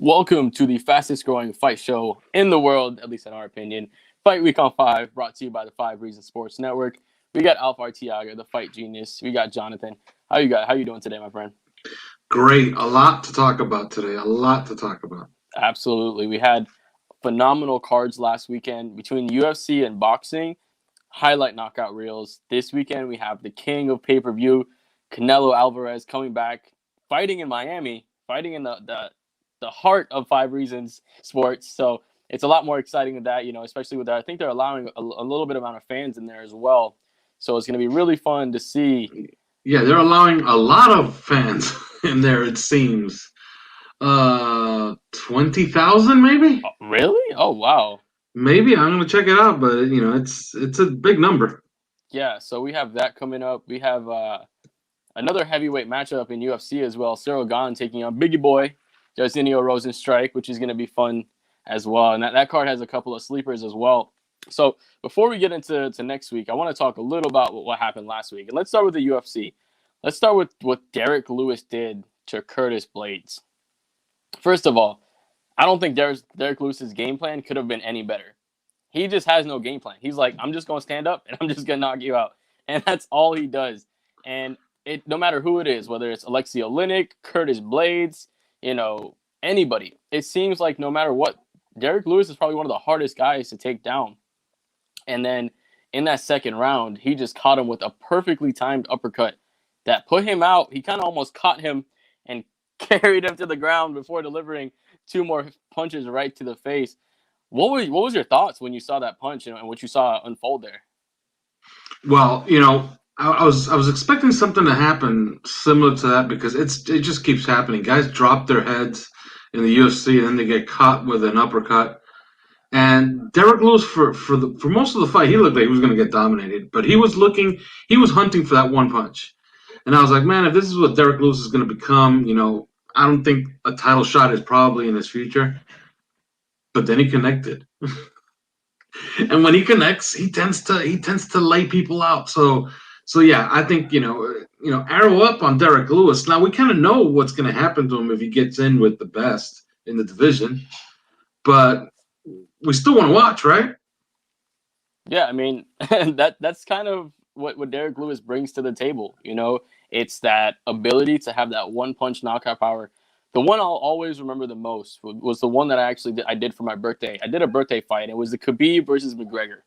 Welcome to the fastest growing fight show in the world, at least in our opinion. Fight Week on 5, brought to you by the 5 Reasons Sports Network. We got Alf Artiaga, the fight genius. We got Jonathan. How you doing today, my friend? Great. A lot to talk about today. A lot to talk about. Absolutely. We had phenomenal cards last weekend between UFC and boxing. Highlight knockout reels. This weekend we have the King of PPV, Canelo Alvarez, coming back, fighting in Miami, fighting in the heart of 5 Reasons Sports. So it's a lot more exciting than that, especially with that. I think they're allowing a little bit amount of fans in there as well. So it's going to be really fun to see. Yeah, they're allowing a lot of fans in there, it seems. 20,000 maybe? Oh, really? Oh, wow. Maybe. I'm going to check it out, but it's a big number. Yeah, so we have that coming up. We have another heavyweight matchup in UFC as well. Cyril Gane taking on Biggie Boy, Jairzinho Rozenstruik, which is going to be fun as well. And that card has a couple of sleepers as well. So before we get into next week, I want to talk a little about what happened last week. And let's start with the UFC. Let's start with what Derrick Lewis did to Curtis Blaydes. First of all, I don't think Derrick Lewis's game plan could have been any better. He just has no game plan. He's like, I'm just going to stand up and I'm just going to knock you out. And that's all he does. And no matter who it is, whether it's Alexei Oleinik, Curtis Blaydes, anybody, it seems like no matter what, Derrick Lewis is probably one of the hardest guys to take down. And then in that second round, he just caught him with a perfectly timed uppercut that put him out. He kind of almost caught him and carried him to the ground before delivering 2 more punches right to the face. What was your thoughts when you saw that punch and what you saw unfold there? Well, I was expecting something to happen similar to that because it just keeps happening. Guys drop their heads in the UFC and then they get caught with an uppercut. And Derrick Lewis, for most of the fight, he looked like he was going to get dominated, but he was hunting for that one punch. And I was like, man, if this is what Derrick Lewis is going to become, I don't think a title shot is probably in his future. But then he connected, and when he connects, he tends to lay people out. So yeah, I think arrow up on Derrick Lewis. Now we kind of know what's going to happen to him if he gets in with the best in the division, but we still want to watch, right? Yeah, I mean, that's kind of what Derrick Lewis brings to the table. It's that ability to have that one punch knockout power. The one I'll always remember the most was the one that I did for my birthday. I did a birthday fight. It was the Khabib versus McGregor,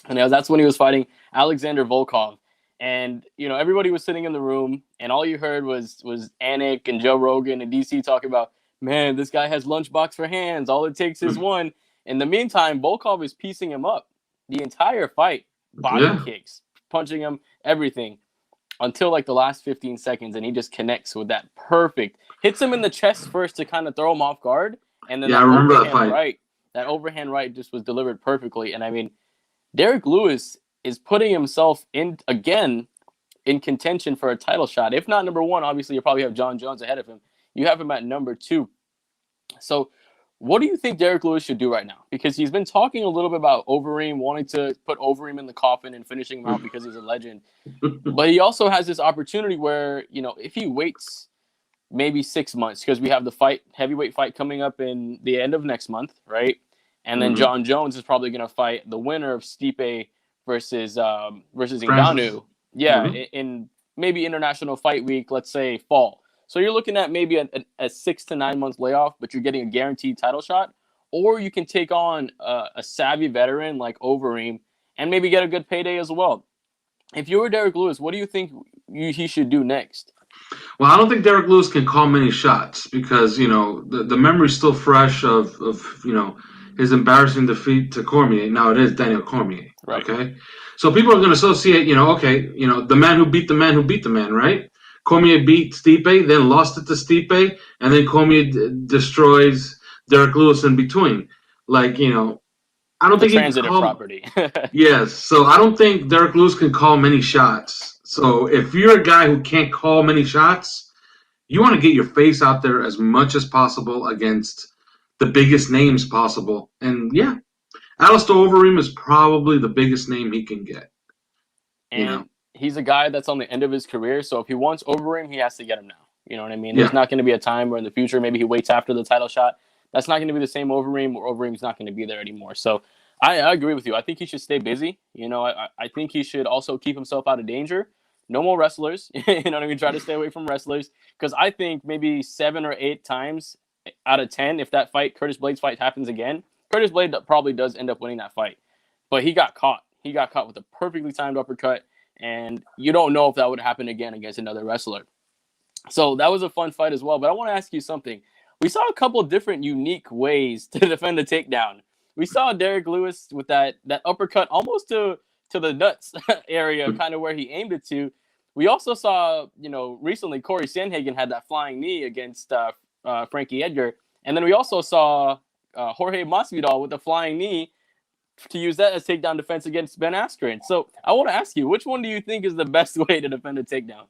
and that's when he was fighting Alexander Volkov. And everybody was sitting in the room, and all you heard was Anik and Joe Rogan and DC talking about, man, this guy has lunchbox for hands. All it takes is one. In the meantime, Volkov is piecing him up the entire fight, body kicks, punching him, everything, until like the last 15 seconds, and he just connects with that perfect, hits him in the chest first to kind of throw him off guard, and then I remember that fight. That overhand right just was delivered perfectly. And I mean, Derrick Lewis is putting himself in contention for a title shot. If not number 1, obviously you probably have John Jones ahead of him. You have him at number 2. So what do you think Derrick Lewis should do right now? Because he's been talking a little bit about Overeem, wanting to put Overeem in the coffin and finishing him out because he's a legend. But he also has this opportunity where, if he waits maybe 6 months, because we have the heavyweight fight coming up in the end of next month, right? And then John Jones is probably going to fight the winner of Stipe versus Ngannou. Yeah, in maybe International Fight Week, let's say fall. So you're looking at maybe a 6 to 9 month layoff, but you're getting a guaranteed title shot. Or you can take on a savvy veteran like Overeem and maybe get a good payday as well. If you were Derrick Lewis, what do you think he should do next? Well, I don't think Derrick Lewis can call many shots because, the memory's still fresh of his embarrassing defeat to Cormier. Now it is Daniel Cormier, right? Okay? So people are going to associate, the man who beat the man who beat the man, right? Cormier beat Stipe, then lost it to Stipe, and then Cormier destroys Derrick Lewis in between. I don't think he can call property. Yes, so I don't think Derrick Lewis can call many shots. So if you're a guy who can't call many shots, you want to get your face out there as much as possible against the biggest names possible. And yeah, Alistair Overeem is probably the biggest name he can get. And he's a guy that's on the end of his career, so if he wants Overeem, he has to get him now. You know what I mean? Yeah. There's not going to be a time where in the future maybe he waits after the title shot. That's not going to be the same Overeem, or Overeem's not going to be there anymore. So I agree with you. I think he should stay busy. You know, I think he should also keep himself out of danger. No more wrestlers. You know what I mean? Try to stay away from wrestlers. Because I think maybe 7 or 8 times out of 10, if that fight, Curtis Blaydes fight, happens again, Curtis Blaydes probably does end up winning that fight. But he got caught. He got caught with a perfectly timed uppercut. And you don't know if that would happen again against another wrestler. So that was a fun fight as well. But I want to ask you something. We saw a couple different unique ways to defend a takedown. We saw Derrick Lewis with that uppercut almost to the nuts area, kind of where he aimed it to. We also saw, recently Corey Sandhagen had that flying knee against Frankie Edgar. And then we also saw Jorge Masvidal with the flying knee to use that as takedown defense against Ben Askren. So I want to ask you, which one do you think is the best way to defend a takedown?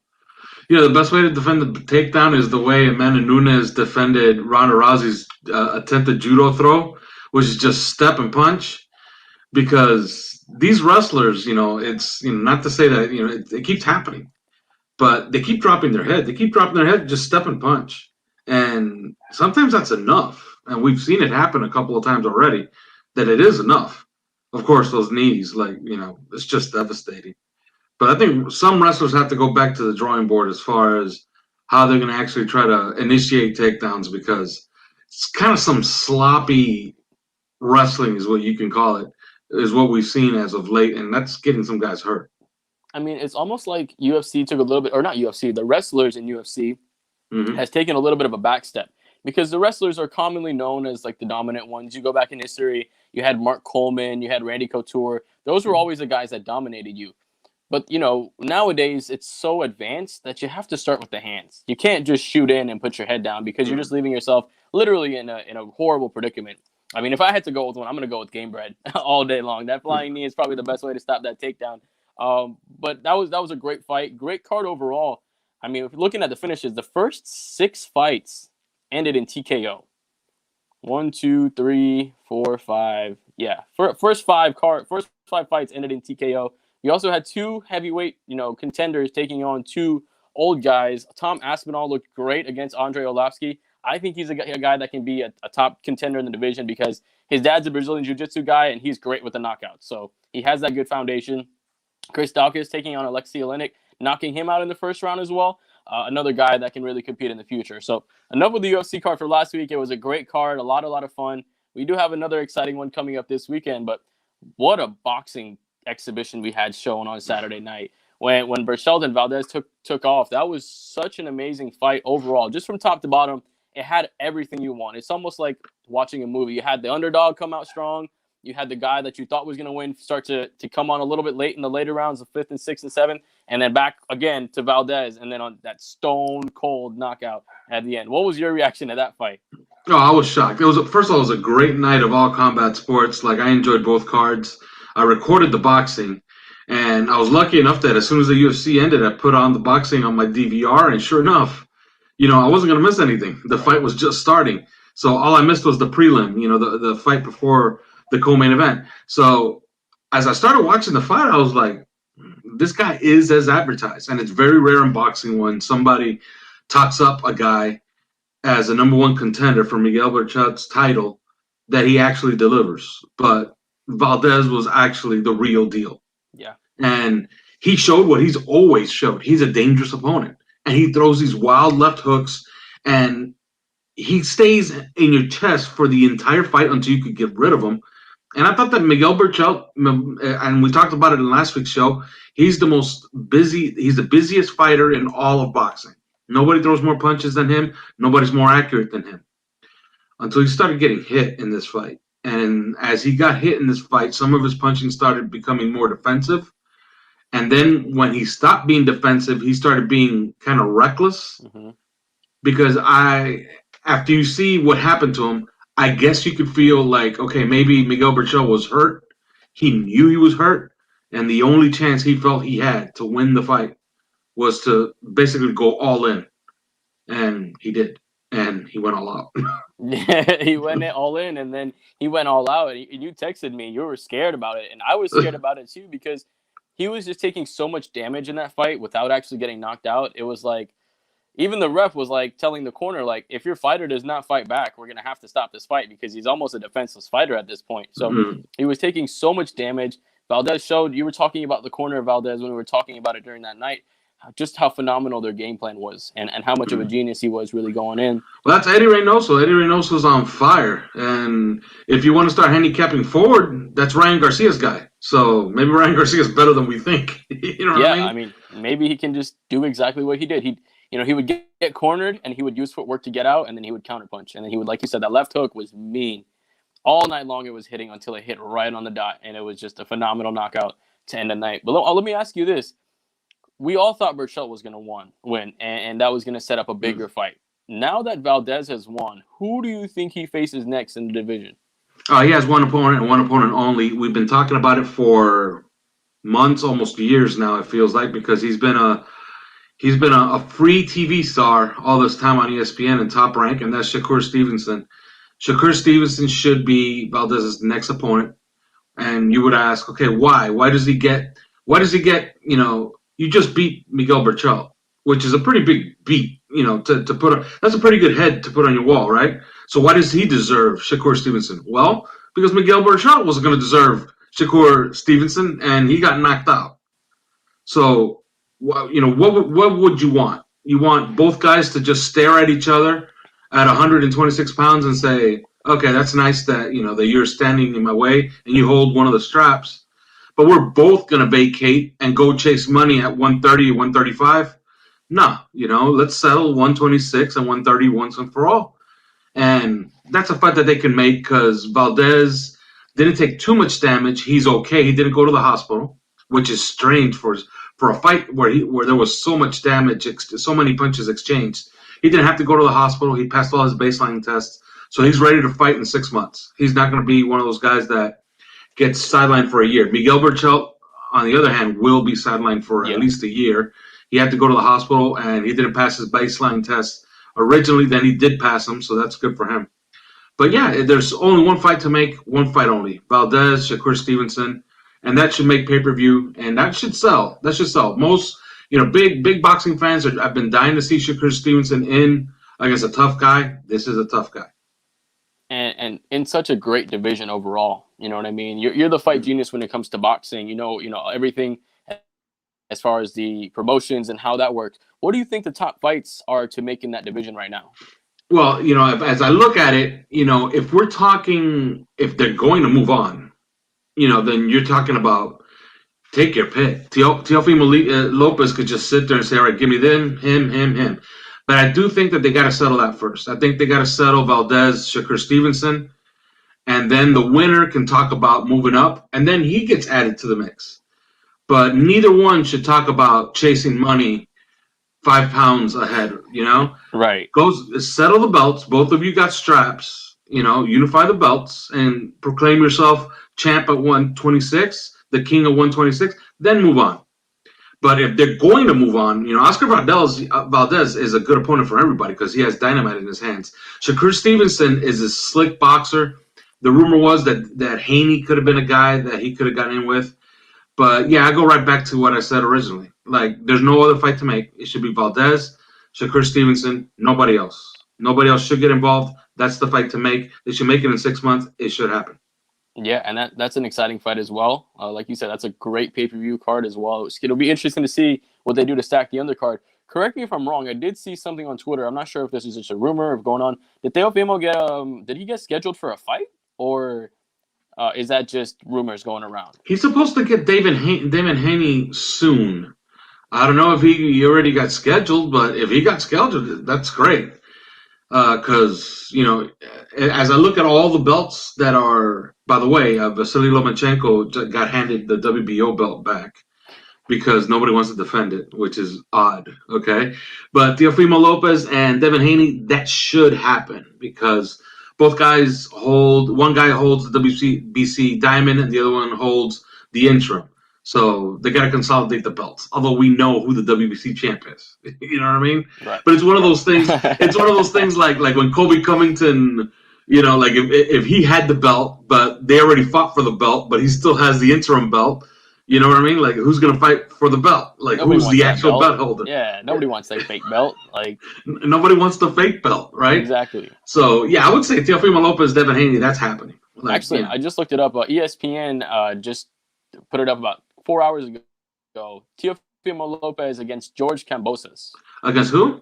The best way to defend the takedown is the way Amanda Nunes defended Ronda Rousey's attempted judo throw, which is just step and punch. Because these wrestlers, it's not to say that it keeps happening, but they keep dropping their head. They keep dropping their head, just step and punch, and sometimes that's enough. And we've seen it happen a couple of times already. That it is enough. Of course, those knees, it's just devastating. But I think some wrestlers have to go back to the drawing board as far as how they're going to actually try to initiate takedowns, because it's kind of some sloppy wrestling is what you can call it, is what we've seen as of late, and that's getting some guys hurt. I mean, it's almost like UFC took a little bit, or not UFC, the wrestlers in UFC has taken a little bit of a back step, because the wrestlers are commonly known as like the dominant ones. You go back in history, you had Mark Coleman, you had Randy Couture. Those were always the guys that dominated you. But, nowadays it's so advanced that you have to start with the hands. You can't just shoot in and put your head down, because you're just leaving yourself literally in a horrible predicament. I mean, if I had to go with one, I'm going to go with Game Bread all day long. That flying knee is probably the best way to stop that takedown. But that was a great fight. Great card overall. I mean, if you're looking at the finishes, the first 6 fights ended in TKO. 1, 2, 3, 4, 5. Yeah. First five fights ended in TKO. You also had 2 heavyweight, contenders taking on 2 old guys. Tom Aspinall looked great against Andre Arlovski. I think he's a guy that can be a top contender in the division, because his dad's a Brazilian Jiu-Jitsu guy, and he's great with the knockouts. So he has that good foundation. Chris Daukaus taking on Alexei Oleinik, knocking him out in the first round as well. Another guy that can really compete in the future. So enough with the UFC card for last week. It was a great card, a lot of fun. We do have another exciting one coming up this weekend, but what a boxing exhibition we had shown on Saturday night. When Berchelt and Valdez took off, that was such an amazing fight overall. Just from top to bottom, it had everything you want. It's almost like watching a movie. You had the underdog come out strong. You had the guy that you thought was going to win start to come on a little bit late in the later rounds of 5th and 6th and 7th, and then back again to Valdez, and then on that stone cold knockout at the end. What was your reaction to that fight? Oh, I was shocked. First of all, it was a great night of all combat sports. Like, I enjoyed both cards. I recorded the boxing, and I was lucky enough that as soon as the UFC ended, I put on the boxing on my DVR, and sure enough, I wasn't going to miss anything. The fight was just starting. So all I missed was the prelim, the fight before the co-main event. So as I started watching the fight, I was like, this guy is as advertised. And it's very rare in boxing when somebody talks up a guy as a number 1 contender for Miguel Berchelt's title that he actually delivers. But Valdez was actually the real deal. Yeah. And he showed what he's always showed. He's a dangerous opponent. And he throws these wild left hooks, and he stays in your chest for the entire fight until you could get rid of him. And I thought that Miguel Berchelt, and we talked about it in last week's show, he's the busiest fighter in all of boxing. Nobody throws more punches than him. Nobody's more accurate than him. Until he started getting hit in this fight. And as he got hit in this fight, some of his punching started becoming more defensive. And then when he stopped being defensive, he started being kind of reckless. Mm-hmm. Because after you see what happened to him, I guess you could feel like, okay, maybe Miguel Berchelt was hurt. He knew he was hurt. And the only chance he felt he had to win the fight was to basically go all in. And he did. And he went all out. Yeah, he went all in, and then he went all out. And you texted me. You were scared about it. And I was scared about it too, because he was just taking so much damage in that fight without actually getting knocked out. It was like, even the ref was like telling the corner, like, if your fighter does not fight back, we're going to have to stop this fight because he's almost a defenseless fighter at this point. So he was taking so much damage. Valdez showed, you were talking about the corner of Valdez when we were talking about it during that night, just how phenomenal their game plan was and how much of a genius he was really going in. Well, that's Eddie Reynoso. Eddie Reynoso's on fire. And if you want to start handicapping forward, that's Ryan Garcia's guy. So maybe Ryan Garcia's better than we think. You know what I mean? Maybe he can just do exactly what he did. He would get cornered and he would use footwork to get out, and then he would counterpunch. And then he would, like you said, that left hook was mean. All night long it was hitting until it hit right on the dot, and it was just a phenomenal knockout to end the night. But let me ask you this. We all thought Berchelt was going to win, and that was going to set up a bigger fight. Now that Valdez has won, who do you think he faces next in the division? He has one opponent and one opponent only. We've been talking about it for months, almost years now, it feels like, because he's been a free TV star all this time on ESPN and Top Rank, and that's Shakur Stevenson. Shakur Stevenson should be Valdez's next opponent. And you would ask, okay, why? Why does he get, you just beat Miguel Berchelt, which is a pretty big beat, to put that's a pretty good head to put on your wall, right? So why does he deserve Shakur Stevenson? Well, because Miguel Berchelt wasn't going to deserve Shakur Stevenson, and he got knocked out. So, what would you want? You want both guys to just stare at each other at 126 pounds and say, okay, that's nice that, that you're standing in my way and you hold one of the straps, but we're both going to vacate and go chase money at 130 or 135? No, let's settle 126 and 130 once and for all. And that's a fight that they can make because Valdez didn't take too much damage. He's okay. He didn't go to the hospital, which is strange for a fight where there was so much damage, so many punches exchanged. He didn't have to go to the hospital. He passed all his baseline tests. So he's ready to fight in 6 months. He's not going to be one of those guys that gets sidelined for a year. Miguel Berchelt, on the other hand, will be sidelined for at least a year. He had to go to the hospital, and he didn't pass his baseline test originally. Then he did pass them, so that's good for him. But, yeah, there's only one fight to make, one fight only. Valdez, Shakur Stevenson, and that should make pay-per-view, and that should sell. That should sell. Most, big boxing fans have been dying to see Shakur Stevenson in against a tough guy. This is a tough guy. And in such a great division overall, you know what I mean? You're the fight genius when it comes to boxing. You know everything as far as the promotions and how that works. What do you think the top fights are to make in that division right now? Well, as I look at it, if we're talking, if they're going to move on, then you're talking about take your pick. Teofimo Lopez could just sit there and say, all right, give me them, him. But I do think that they got to settle that first. I think they got to settle Valdez, Shakur Stevenson, and then the winner can talk about moving up, and then he gets added to the mix. But neither one should talk about chasing money 5 pounds ahead, Right. Settle the belts. Both of you got straps, unify the belts and proclaim yourself champ at 126, the king of 126, then move on. But if they're going to move on, Oscar Valdez is a good opponent for everybody because he has dynamite in his hands. Shakur Stevenson is a slick boxer. The rumor was that Haney could have been a guy that he could have gotten in with. But, yeah, I go right back to what I said originally. Like, there's no other fight to make. It should be Valdez, Shakur Stevenson, nobody else. Nobody else should get involved. That's the fight to make. They should make it in 6 months. It should happen. Yeah, and that's an exciting fight as well. Like you said, that's a great pay-per-view card as well. It'll be interesting to see what they do to stack the undercard. Correct me if I'm wrong. I did see something on Twitter. I'm not sure if this is just a rumor of going on. Did Teofimo did he get scheduled for a fight, or is that just rumors going around? He's supposed to get Damon Haney soon. I don't know if he already got scheduled, but if he got scheduled, that's great. Because, as I look at all the belts that are, by the way, Vasily Lomachenko got handed the WBO belt back because nobody wants to defend it, which is odd, okay? But Teofimo Lopez and Devin Haney, that should happen because both guys one guy holds the WBC Diamond and the other one holds the interim. So they got to consolidate the belts, although we know who the WBC champ is. You know what I mean? Right. But it's one of those things. It's one of those things like when Kobe Covington, like if he had the belt, but they already fought for the belt, but he still has the interim belt. You know what I mean? Like, who's going to fight for the belt? Like, Nobody who's wants the that actual belt. belt holder? Yeah, nobody wants that fake belt. Like, Nobody wants the fake belt, right? exactly. So, yeah, I would say Teofimo Lopez, Devin Haney, that's happening. Like, Actually, I just looked it up. ESPN just put it up about 4 hours ago. Teofimo Lopez against George Kambosos. Against who?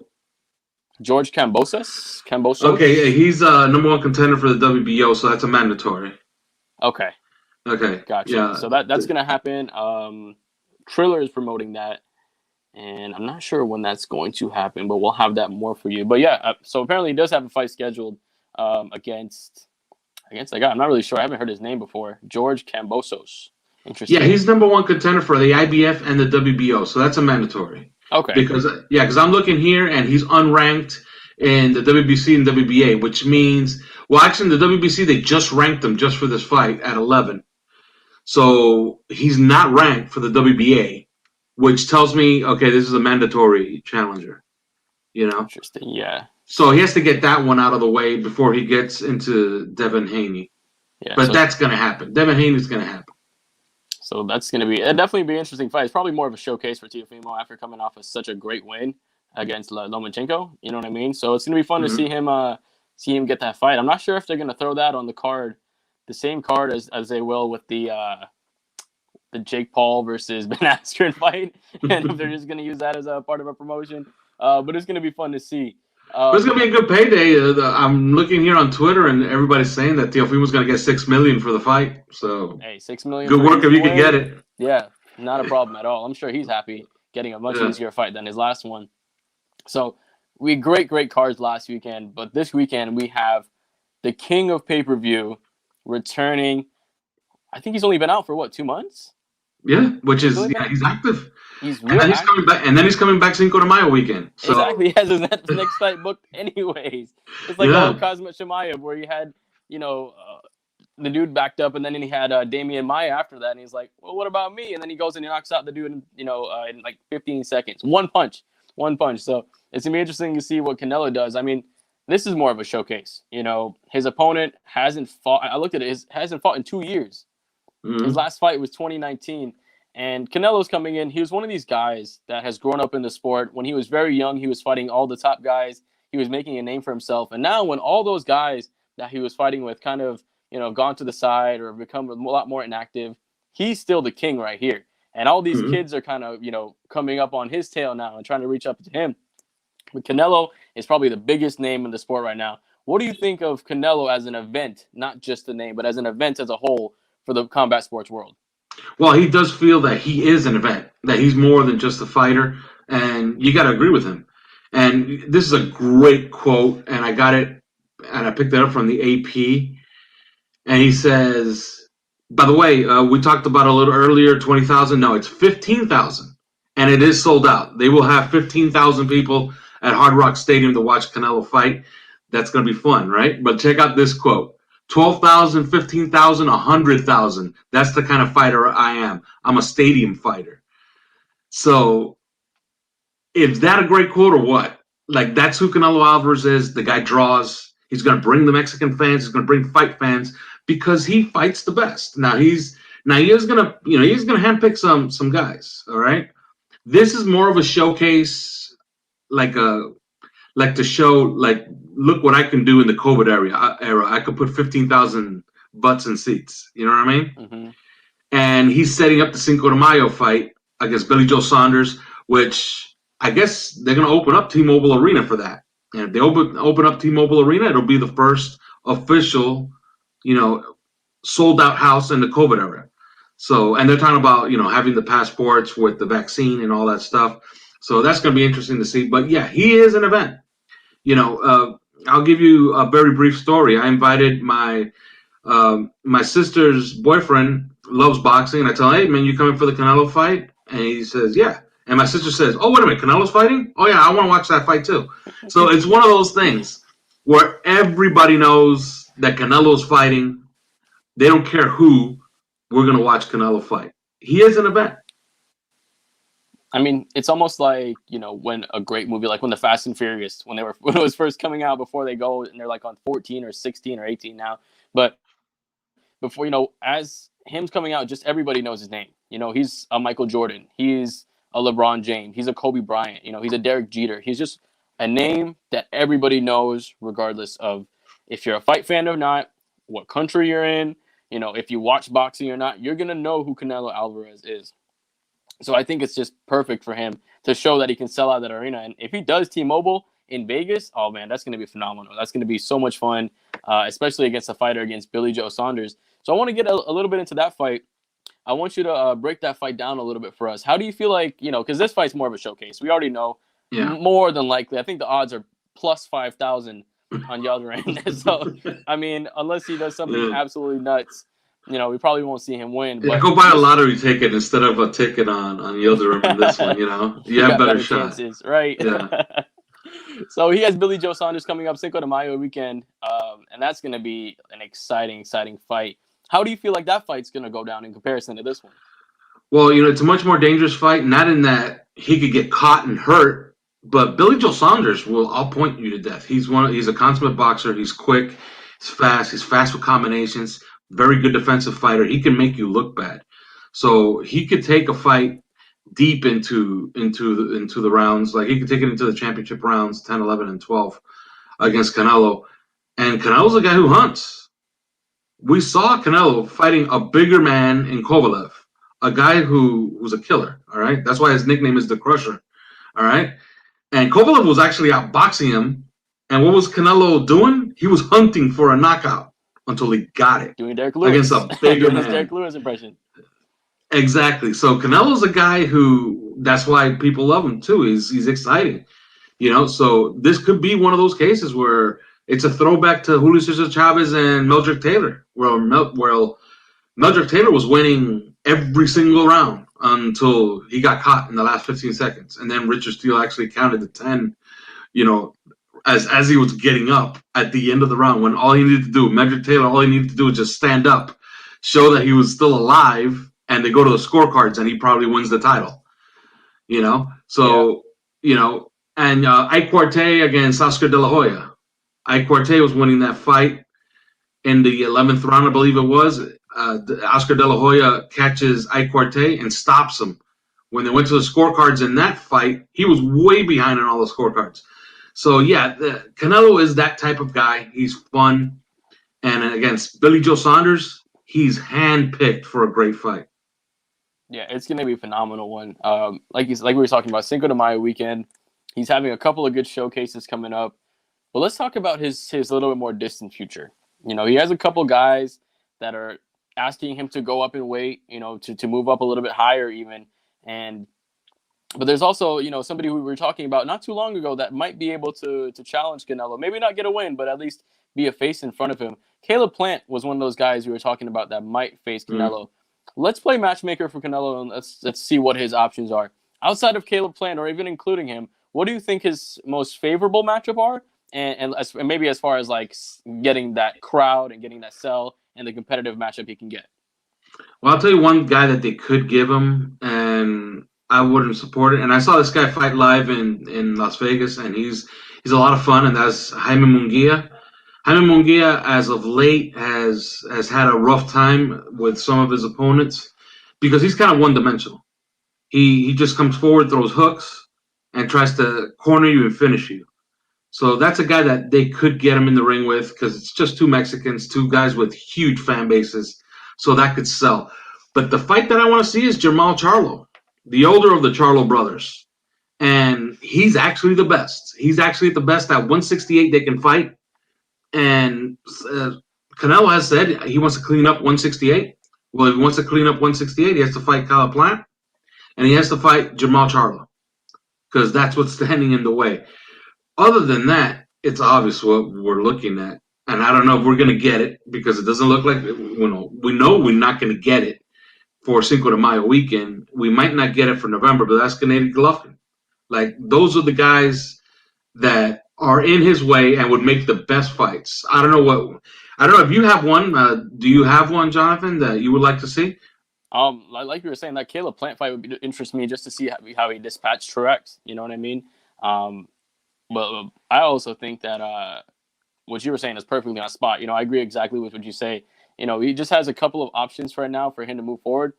George Kambosos? Okay, he's number one contender for the WBO, so that's a mandatory. Okay. Okay. Gotcha. Yeah. So that's going to happen. Triller is promoting that, and I'm not sure when that's going to happen, but we'll have that more for you. But yeah, so apparently he does have a fight scheduled against that guy. I'm not really sure. I haven't heard his name before. George Kambosos. Interesting. Yeah, he's number one contender for the IBF and the WBO, so that's a mandatory. Okay. Because I'm looking here and he's unranked in the WBC and WBA, which means, well, actually in the WBC they just ranked him just for this fight at 11. So he's not ranked for the WBA, which tells me, okay, this is a mandatory challenger. You know? Interesting, yeah. So he has to get that one out of the way before he gets into Devin Haney. Yeah, but that's going to happen. Devin Haney's going to happen. So that's going to be definitely be an interesting fight. It's probably more of a showcase for Teofimo after coming off of such a great win against Lomachenko. You know what I mean? So it's going to be fun to see him get that fight. I'm not sure if they're going to throw that on the card, the same card as they will with the Jake Paul versus Ben Askren fight, and if they're just going to use that as a part of a promotion. But it's going to be fun to see. But it's going to be a good payday. I'm looking here on Twitter, and everybody's saying that Teofimo's going to get $6 million for the fight. So, hey, $6 million. Good work if you can get it. Yeah, not a problem at all. I'm sure he's happy getting a much easier fight than his last one. So, we had great cards last weekend, but this weekend we have the King of PPV returning. I think he's only been out for 2 months. Yeah, which is he's active. He's active. Coming back, and then he's coming back Cinco de Mayo weekend. So. Exactly, he has his next fight booked anyways. It's like the whole Khamzat Chimaev where you had, the dude backed up, and then he had Damian Maia after that, and he's like, well, what about me? And then he goes and he knocks out the dude in like 15 seconds. One punch. So it's going to be interesting to see what Canelo does. I mean, this is more of a showcase. His opponent hasn't fought. I looked at it. Hasn't fought in 2 years. Mm-hmm. His last fight was 2019. And Canelo's coming in. He was one of these guys that has grown up in the sport. When he was very young, he was fighting all the top guys. He was making a name for himself. And now when all those guys that he was fighting with kind of, gone to the side or become a lot more inactive, he's still the king right here. And all these kids are kind of, coming up on his tail now and trying to reach up to him. But Canelo is probably the biggest name in the sport right now. What do you think of Canelo as an event, not just the name, but as an event as a whole for the combat sports world? Well, he does feel that he is an event, that he's more than just a fighter, and you got to agree with him. And this is a great quote, and I got it, and I picked it up from the AP, and he says, by the way, we talked about a little earlier, 20,000. No, it's 15,000, and it is sold out. They will have 15,000 people at Hard Rock Stadium to watch Canelo fight. That's going to be fun, right? But check out this quote. 12,000, 15,000, 100,000. That's the kind of fighter I am. I'm a stadium fighter. So, is that a great quote or what? Like, that's who Canelo Alvarez is. The guy draws. He's going to bring the Mexican fans. He's going to bring fight fans because he fights the best. Now he is going to, he's going to handpick some guys. All right. This is more of a showcase, like to show, like, look what I can do in the COVID era. I could put 15,000 butts in seats. You know what I mean? Mm-hmm. And he's setting up the Cinco de Mayo fight against Billy Joe Saunders, which I guess they're going to open up T-Mobile Arena for that. And if they open up T-Mobile Arena, it'll be the first official, sold out house in the COVID era. So, and they're talking about, having the passports with the vaccine and all that stuff. So that's going to be interesting to see. But yeah, he is an event. I'll give you a very brief story. I invited my sister's boyfriend, loves boxing, and I tell him, hey, man, you coming for the Canelo fight? And he says, yeah. And my sister says, oh, wait a minute, Canelo's fighting? Oh, yeah, I want to watch that fight too. So it's one of those things where everybody knows that Canelo's fighting. They don't care who. We're going to watch Canelo fight. He is an event. I mean, it's almost like, when a great movie, like when the Fast and Furious, when it was first coming out before they go, and they're like on 14 or 16 or 18 now. But before, as him's coming out, just everybody knows his name. He's a Michael Jordan. He's a LeBron James. He's a Kobe Bryant. He's a Derek Jeter. He's just a name that everybody knows, regardless of if you're a fight fan or not, what country you're in, if you watch boxing or not, you're going to know who Canelo Alvarez is. So I think it's just perfect for him to show that he can sell out that arena. And if he does T-Mobile in Vegas, oh, man, that's going to be phenomenal. That's going to be so much fun, especially against a fighter against Billy Joe Saunders. So I want to get a little bit into that fight. I want you to break that fight down a little bit for us. How do you feel like, because this fight's more of a showcase. We already know more than likely. I think the odds are plus 5,000 on Yildirim. So, I mean, unless he does something absolutely nuts, we probably won't see him win. But go buy a lottery ticket instead of a ticket on Yildirim in this one, You have better shots. Chances, right? Yeah. So he has Billy Joe Saunders coming up Cinco de Mayo weekend, and that's going to be an exciting fight. How do you feel like that fight's going to go down in comparison to this one? Well, it's a much more dangerous fight, not in that he could get caught and hurt, but Billy Joe Saunders I'll point you to death. He's a consummate boxer. He's quick. He's fast with combinations. Very good defensive fighter. He can make you look bad. So he could take a fight deep into the rounds. Like he could take it into the championship rounds, 10, 11, and 12 against Canelo. And Canelo's a guy who hunts. We saw Canelo fighting a bigger man in Kovalev, a guy who was a killer, all right? That's why his nickname is the Crusher, all right? And Kovalev was actually outboxing him. And what was Canelo doing? He was hunting for a knockout until he got it. Doing Derrick Lewis. Against a bigger man. Derrick Lewis impression. Exactly. So Canelo's a guy who, that's why people love him too. He's exciting. So this could be one of those cases where it's a throwback to Julio Cesar Chavez and Meldrick Taylor, where Meldrick Taylor was winning every single round until he got caught in the last 15 seconds. And then Richard Steele actually counted to 10, as he was getting up at the end of the round, when all he needed to do, Meldrick Taylor, all he needed to do was just stand up, show that he was still alive, and they go to the scorecards, and he probably wins the title. And Ike Quartey against Oscar De La Hoya. Ike Quartey was winning that fight in the 11th round, I believe it was. Oscar De La Hoya catches Ike Quartey and stops him. When they went to the scorecards in that fight, he was way behind on all the scorecards. So, Canelo is that type of guy. He's fun. And against Billy Joe Saunders, he's handpicked for a great fight. Yeah, it's going to be a phenomenal one. Like we were talking about, Cinco de Mayo weekend. He's having a couple of good showcases coming up. But let's talk about his little bit more distant future. He has a couple guys that are asking him to go up in weight, to move up a little bit higher even. But there's also, somebody who we were talking about not too long ago that might be able to challenge Canelo. Maybe not get a win, but at least be a face in front of him. Caleb Plant was one of those guys we were talking about that might face Canelo. Let's play matchmaker for Canelo and let's see what his options are. Outside of Caleb Plant, or even including him, what do you think his most favorable matchup are? And maybe as far as like getting that crowd and getting that sell and the competitive matchup he can get. Well, I'll tell you one guy that they could give him, and I wouldn't support it. And I saw this guy fight live in Las Vegas, and he's a lot of fun, and that's Jaime Munguia. Jaime Munguia, as of late, has had a rough time with some of his opponents because he's kind of one-dimensional. He just comes forward, throws hooks, and tries to corner you and finish you. So that's a guy that they could get him in the ring with because it's just two Mexicans, two guys with huge fan bases. So that could sell. But the fight that I want to see is Jermall Charlo, the older of the Charlo brothers. And he's actually the best. He's actually the best at 168 they can fight. And Canelo has said he wants to clean up 168. Well, if he wants to clean up 168, he has to fight Caleb Plant. And he has to fight Jermall Charlo because that's what's standing in the way. Other than that, it's obvious what we're looking at. And I don't know if we're going to get it because it doesn't look like, we know we're not going to get it for Cinco de Mayo weekend. We might not get it for November, but that's Gennady Golovkin. Like, those are the guys that are in his way and would make the best fights. I don't know if you have one. Do you have one, Jonathan, that you would like to see? Like you were saying, that Caleb Plant fight would interest me just to see how he dispatched Truex. You know what I mean? But I also think that what you were saying is perfectly on spot. I agree exactly with what you say. he just has a couple of options right now for him to move forward.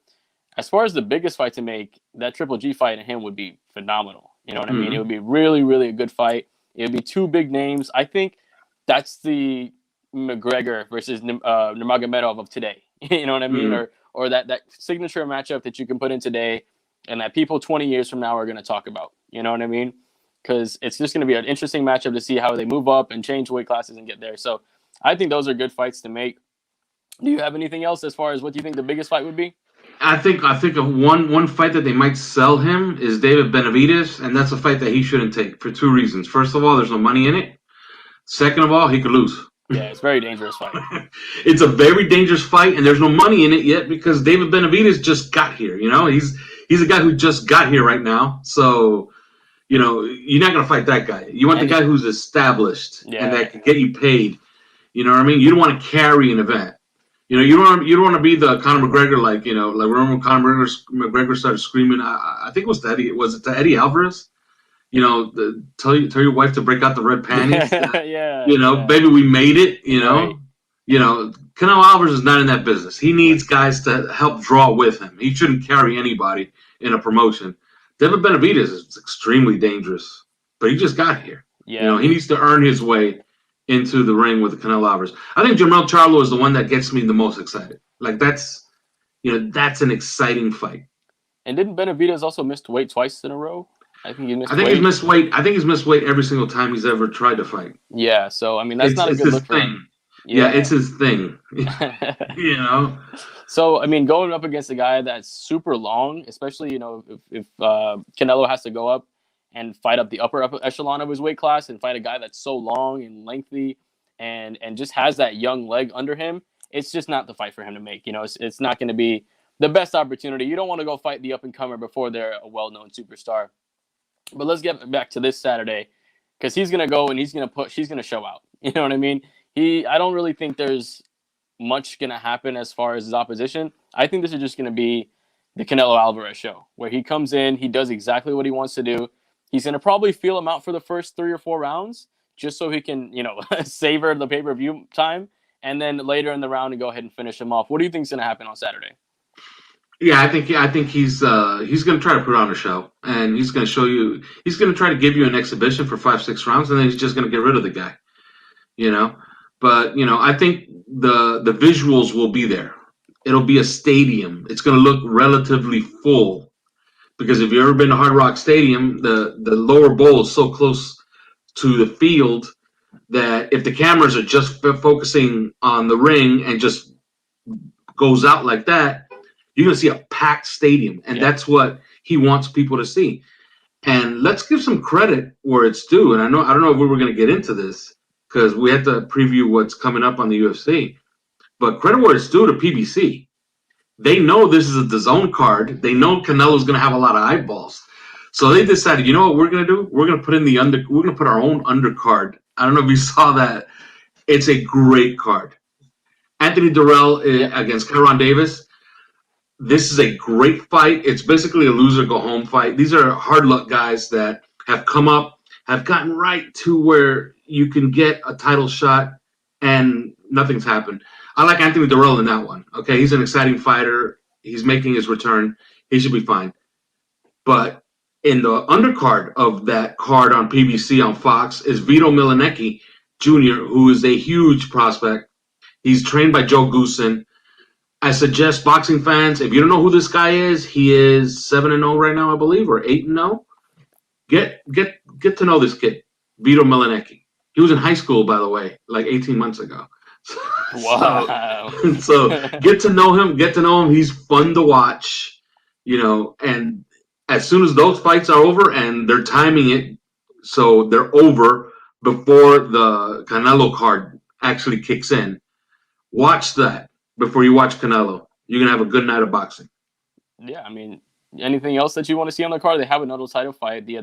As far as the biggest fight to make, that Triple G fight and him would be phenomenal. You know what I mean? It would be really, really a good fight. It would be two big names. I think that's the McGregor versus Nurmagomedov of today. You know what I mean? Or that signature matchup that you can put in today and that people 20 years from now are going to talk about. You know what I mean? Because it's just going to be an interesting matchup to see how they move up and change weight classes and get there. So I think those are good fights to make. Do you have anything else as far as what you think the biggest fight would be? I think of one fight that they might sell him is David Benavidez, and that's a fight that he shouldn't take for two reasons. First of all, there's no money in it. Second of all, he could lose. Yeah, it's a very dangerous fight. It's a very dangerous fight, and there's no money in it yet because David Benavidez just got here. He's a guy who just got here right now. So, you're not going to fight that guy. You want the guy who's established and that can get you paid. You know what I mean? You don't want to carry an event. You don't want to be the Conor McGregor, like remember when Conor McGregor started screaming? I think it was to Eddie Alvarez? Tell your wife to break out the red panties. Baby, we made it. Right. Canelo Alvarez is not in that business. He needs guys to help draw with him. He shouldn't carry anybody in a promotion. David Benavidez is extremely dangerous, but he just got here. Yeah. He needs to earn his way into the ring with the Canelo Alvarez. I think Jermell Charlo is the one that gets me the most excited. Like that's an exciting fight. And didn't Benavidez also miss weight twice in a row? I think he missed weight. I think he's missed weight every single time he's ever tried to fight. Yeah, so I mean that's not a good look for him. Yeah, it's his thing. So I mean, going up against a guy that's super long, especially if Canelo has to go up and fight up the upper echelon of his weight class and fight a guy that's so long and lengthy and just has that young leg under him, it's just not the fight for him to make. It's not going to be the best opportunity. You don't want to go fight the up-and-comer before they're a well-known superstar. But let's get back to this Saturday because he's going to go and he's going to show out. You know what I mean? I don't really think there's much going to happen as far as his opposition. I think this is just going to be the Canelo Alvarez show where he comes in, he does exactly what he wants to do. He's going to probably feel him out for the first 3 or 4 rounds just so he can, savor the pay-per-view time and then later in the round and go ahead and finish him off. What do you think is going to happen on Saturday? Yeah, I think he's going to try to put on a show and he's going to show you. He's going to try to give you an exhibition for 5-6 rounds and then he's just going to get rid of the guy. But I think the visuals will be there. It'll be a stadium. It's going to look relatively full. Because if you've ever been to Hard Rock Stadium, the lower bowl is so close to the field that if the cameras are just focusing on the ring and just goes out like that, you're going to see a packed stadium. And that's what he wants people to see. And let's give some credit where it's due. And I don't know if we were going to get into this because we had to preview what's coming up on the UFC. But credit where it's due to PBC. They know this is a DAZN card. They know Canelo's going to have a lot of eyeballs. So they decided, you know what we're going to do? We're going to we're going to put our own undercard. I don't know if you saw that. It's a great card. Anthony Darrell against Kyron Davis. This is a great fight. It's basically a loser go home fight. These are hard luck guys that have come up, have gotten right to where you can get a title shot and nothing's happened. I like Anthony Darrell in that one. Okay, he's an exciting fighter. He's making his return. He should be fine. But in the undercard of that card on PBC on Fox is Vito Milanecki Jr., who is a huge prospect. He's trained by Joe Goosen. I suggest boxing fans, if you don't know who this guy is, he is 7-0 right now, I believe, or 8-0. Get to know this kid, Vito Milanecki. He was in high school, by the way, like 18 months ago. Wow. So get to know him. He's fun to watch, and as soon as those fights are over and they're timing it so they're over before the Canelo card actually kicks in, watch that before you watch Canelo. You're going to have a good night of boxing. Yeah, I mean, anything else that you want to see on the card? They have another title fight, the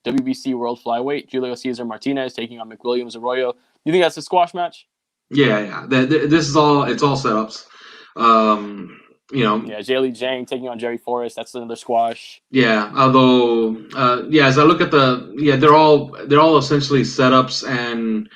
WBC World Flyweight, Julio Cesar Martinez taking on McWilliams Arroyo. You think that's a squash match? Yeah. This is all setups. Yeah, Jay Lee Jang taking on Jerry Forrest. That's another squash. Yeah, although as I look at they're all essentially setups, and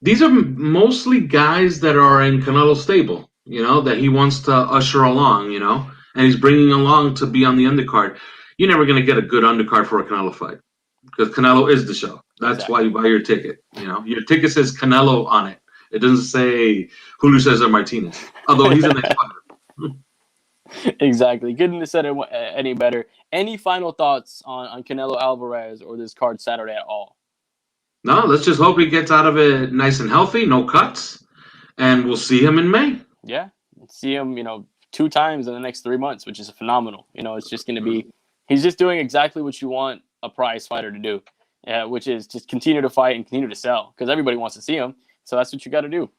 These are mostly guys that are in Canelo's stable, that he wants to usher along, and he's bringing along to be on the undercard. You're never going to get a good undercard for a Canelo fight because Canelo is the show. That's why Exactly. you buy your ticket. Your ticket says Canelo on it. It doesn't say Julio Cesar Martinez, although he's the next fighter. Exactly. Couldn't have said it any better. Any final thoughts on Canelo Alvarez or this card Saturday at all? No, let's just hope he gets out of it nice and healthy, no cuts, and we'll see him in May. Yeah. See him, 2 times in the next 3 months, which is phenomenal. It's just going to be, he's just doing exactly what you want a prize fighter to do, which is just continue to fight and continue to sell because everybody wants to see him. So that's what you got to do.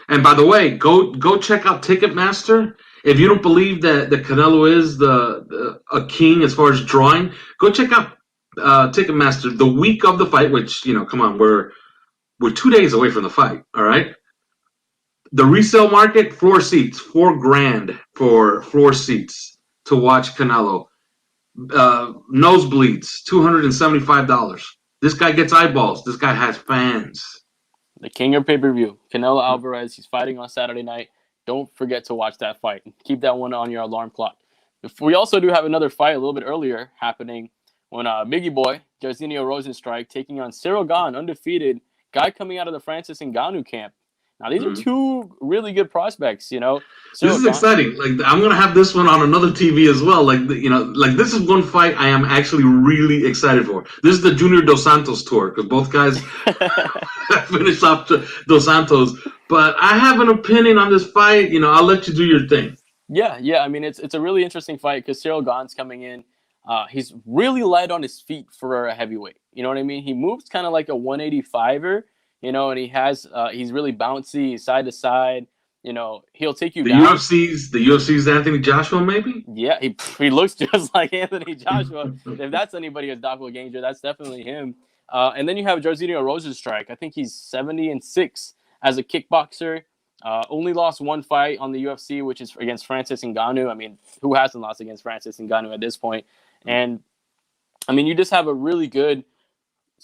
And by the way, go check out Ticketmaster. If you don't believe that Canelo is a king as far as drawing, go check out Ticketmaster the week of the fight. Which come on, we're 2 days away from the fight. All right. The resale market, floor seats, $4,000 for floor seats to watch Canelo. Nosebleeds, $275. This guy gets eyeballs. This guy has fans. The King of PPV, Canelo Alvarez. He's fighting on Saturday night. Don't forget to watch that fight. Keep that one on your alarm clock. We also do have another fight a little bit earlier happening when Biggie Boy, Jairzinho Rozenstruik, taking on Ciryl Gane, undefeated guy coming out of the Francis Ngannou camp. Now, these are two really good prospects, This is exciting. Like, I'm going to have this one on another TV as well. Like, this is one fight I am actually really excited for. This is the Junior Dos Santos tour because both guys finished off Dos Santos. But I have an opinion on this fight. I'll let you do your thing. Yeah. I mean, it's a really interesting fight because Ciryl Gane's coming in. He's really light on his feet for a heavyweight. You know what I mean? He moves kind of like a 185er. And he's really bouncy, side to side. He'll take you down. The UFC's Anthony Joshua, maybe? Yeah, he looks just like Anthony Joshua. If that's anybody's doppelganger, that's definitely him. And then you have Jairzinho Rozenstruik. I think he's 70-6 as a kickboxer. Only lost one fight on the UFC, which is against Francis Ngannou. I mean, who hasn't lost against Francis Ngannou at this point? And, I mean, you just have a really good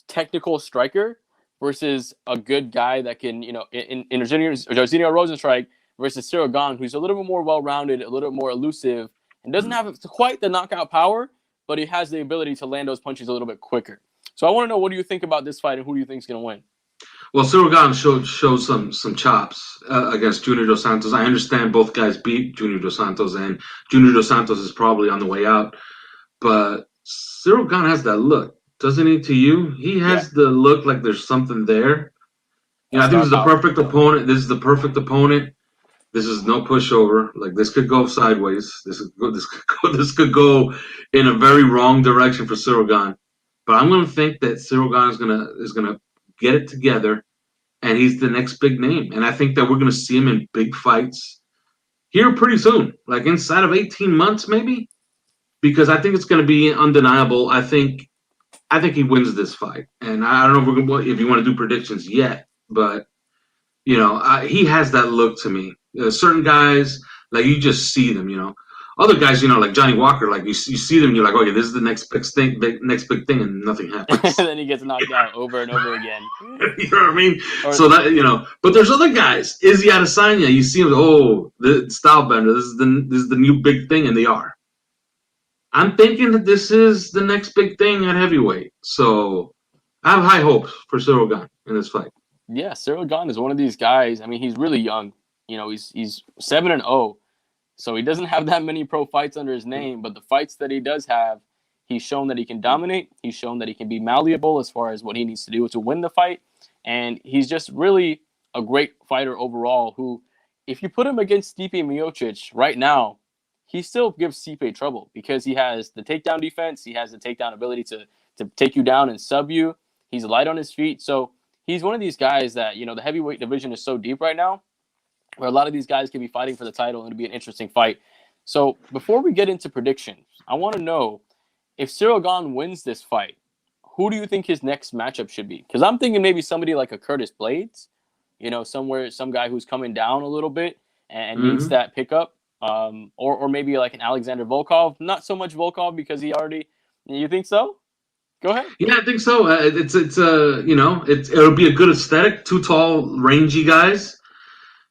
technical striker versus a good guy that can, in Jairzinho Rozenstruik versus Ciryl Gane, who's a little bit more well-rounded, a little bit more elusive, and doesn't have quite the knockout power, but he has the ability to land those punches a little bit quicker. So I want to know, what do you think about this fight and who do you think is going to win? Well, Ciryl Gane showed some chops against Junior Dos Santos. I understand both guys beat Junior Dos Santos, and Junior Dos Santos is probably on the way out. But Ciryl Gane has that look, doesn't he? To you, he has the look like there's something there. I think this is the perfect opponent. This is the perfect opponent. This is no pushover. Like, this could go sideways. This could go in a very wrong direction for Ciryl Gane. But I'm going to think that Ciryl Gane is gonna get it together, and he's the next big name. And I think that we're going to see him in big fights here pretty soon, like inside of 18 months maybe, because I think it's going to be undeniable. I think he wins this fight, and I don't know if you want to do predictions yet, but he has that look to me. Certain guys, like, you just see them, Other guys, like Johnny Walker, like you see them, you're like, okay, this is the next big thing, and nothing happens. And then he gets knocked out over and over again. You know what I mean? So that but there's other guys. Izzy Adesanya, you see him, the style bender. This is the new big thing, and they are. I'm thinking that this is the next big thing at heavyweight. So I have high hopes for Ciryl Gane in this fight. Yeah, Ciryl Gane is one of these guys. I mean, he's really young. He's 7-0. So he doesn't have that many pro fights under his name, but the fights that he does have, he's shown that he can dominate. He's shown that he can be malleable as far as what he needs to do to win the fight. And he's just really a great fighter overall who, if you put him against Stipe Miocic right now, he still gives Stipe trouble because he has the takedown defense. He has the takedown ability to take you down and sub you. He's light on his feet. So he's one of these guys that, the heavyweight division is so deep right now, where a lot of these guys can be fighting for the title and it'll be an interesting fight. So before we get into predictions, I want to know, if Ciryl Gane wins this fight, who do you think his next matchup should be? Because I'm thinking maybe somebody like a Curtis Blaydes, some guy who's coming down a little bit and needs that pickup, or maybe like an Alexander Volkov. Not so much Volkov because he already. You think so? Go ahead. Yeah, I think so. It'll be a good aesthetic. Two tall, rangy guys.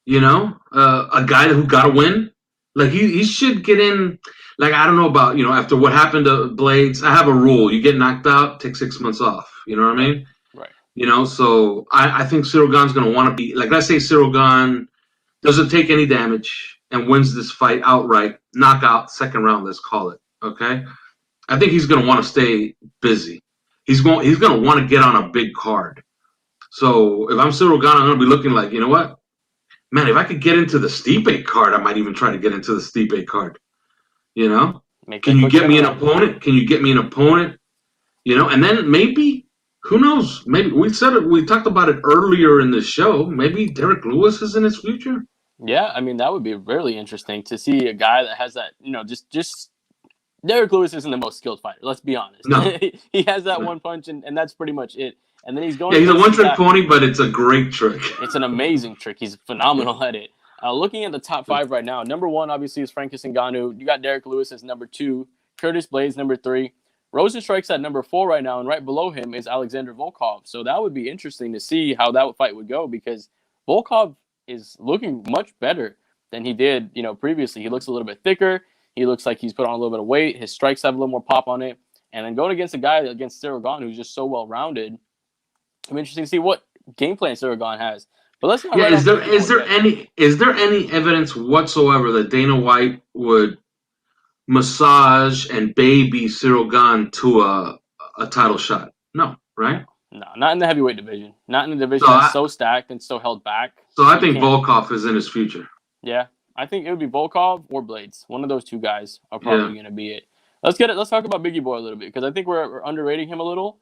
A guy who got to win. Like he should get in. Like I don't know about after what happened to Blaydes. I have a rule: you get knocked out, take 6 months off. You know what I mean? Right. So I think Cyril Gane's going to want to be like. Let's say Cyril Gane doesn't take any damage and wins this fight outright, knockout, second round. Let's call it. Okay. I think he's going to want to stay busy. He's going to want to get on a big card. So if I'm Cyril Gane, I'm going to be looking like, you know what? Man, if I could get into the Stipe card, I might even try to get into the Stipe card. Can you get me an opponent? Can you get me an opponent? And then maybe, who knows? Maybe we talked about it earlier in the show. Maybe Derrick Lewis is in his future. Yeah, I mean that would be really interesting to see a guy that has that. Just Derrick Lewis isn't the most skilled fighter. Let's be honest. No. He has that one punch, and that's pretty much it. And then he's going. Yeah, he's a one-trick pony, but it's a great trick. It's an amazing trick. He's phenomenal at it. Looking at the top 5 right now, number 1 obviously is Francis Ngannou. You got Derrick Lewis as number 2, Curtis Blaydes number 3, Rozenstruik's at number 4 right now, and right below him is Alexander Volkov. So that would be interesting to see how that fight would go because Volkov is looking much better than he did, previously. He looks a little bit thicker. He looks like he's put on a little bit of weight. His strikes have a little more pop on it. And then going against a guy against Cyril Gane who's just so well-rounded, I'm interested to see what game plan Cyril Gane has. But let's not. Yeah, is there any evidence whatsoever that Dana White would massage and baby Cyril Gane to a title shot? No, right? No, not in the heavyweight division. Not in the division that's so stacked and so held back. So I think Volkov is in his future. Yeah, I think it would be Volkov or Blaydes. One of those two guys are probably going to be it. Let's talk about Biggie Boy a little bit because I think we're underrating him a little.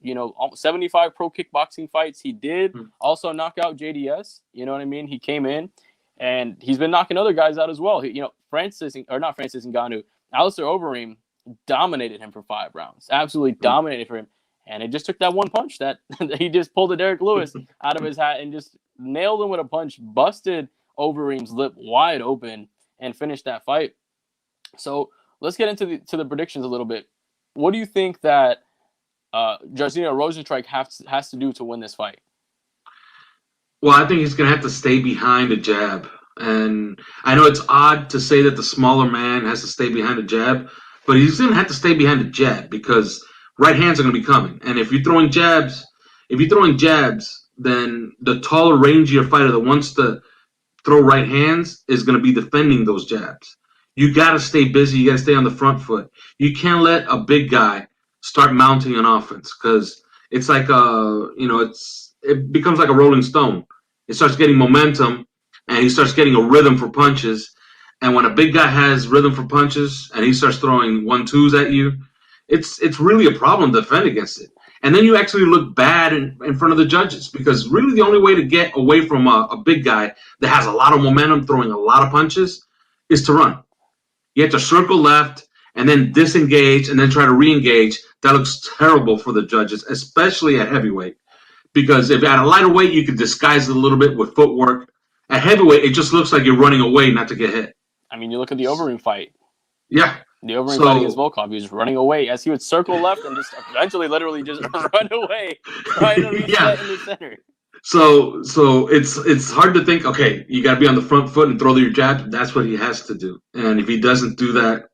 75 pro kickboxing fights he did. Also knock out JDS. You know what I mean? He came in, and he's been knocking other guys out as well. Not Francis Ngannou. Alistair Overeem dominated him for 5 rounds. Absolutely dominated for him. And it just took that one punch that he just pulled a Derrick Lewis out of his hat and just nailed him with a punch, busted Overeem's lip wide open, and finished that fight. So let's get into the predictions a little bit. What do you think that Jairzinho Rozenstruik has to do to win this fight? Well, I think he's going to have to stay behind a jab. And I know it's odd to say that the smaller man has to stay behind a jab, but he's going to have to stay behind a jab because right hands are going to be coming. And if you're throwing jabs, then the taller, rangier fighter that wants to throw right hands is going to be defending those jabs. You got to stay busy. You got to stay on the front foot. You can't let a big guy start mounting an offense because it's like it becomes like a rolling stone. It starts getting momentum, and he starts getting a rhythm for punches. And when a big guy has rhythm for punches and he starts throwing 1-2s at you, it's really a problem to defend against it. And then you actually look bad in front of the judges because really the only way to get away from a big guy that has a lot of momentum throwing a lot of punches is to run. You have to circle left and then disengage and then try to re-engage. That looks terrible for the judges, especially at heavyweight. Because if at a lighter weight, you could disguise it a little bit with footwork. At heavyweight, it just looks like you're running away not to get hit. I mean, you look at the Overeem fight. Yeah. The Overeem fight against Volkov, he was running away as he would circle left and just eventually literally just run away, trying to reset in the center. So it's hard to think, okay, you got to be on the front foot and throw your jab. That's what he has to do. And if he doesn't do that,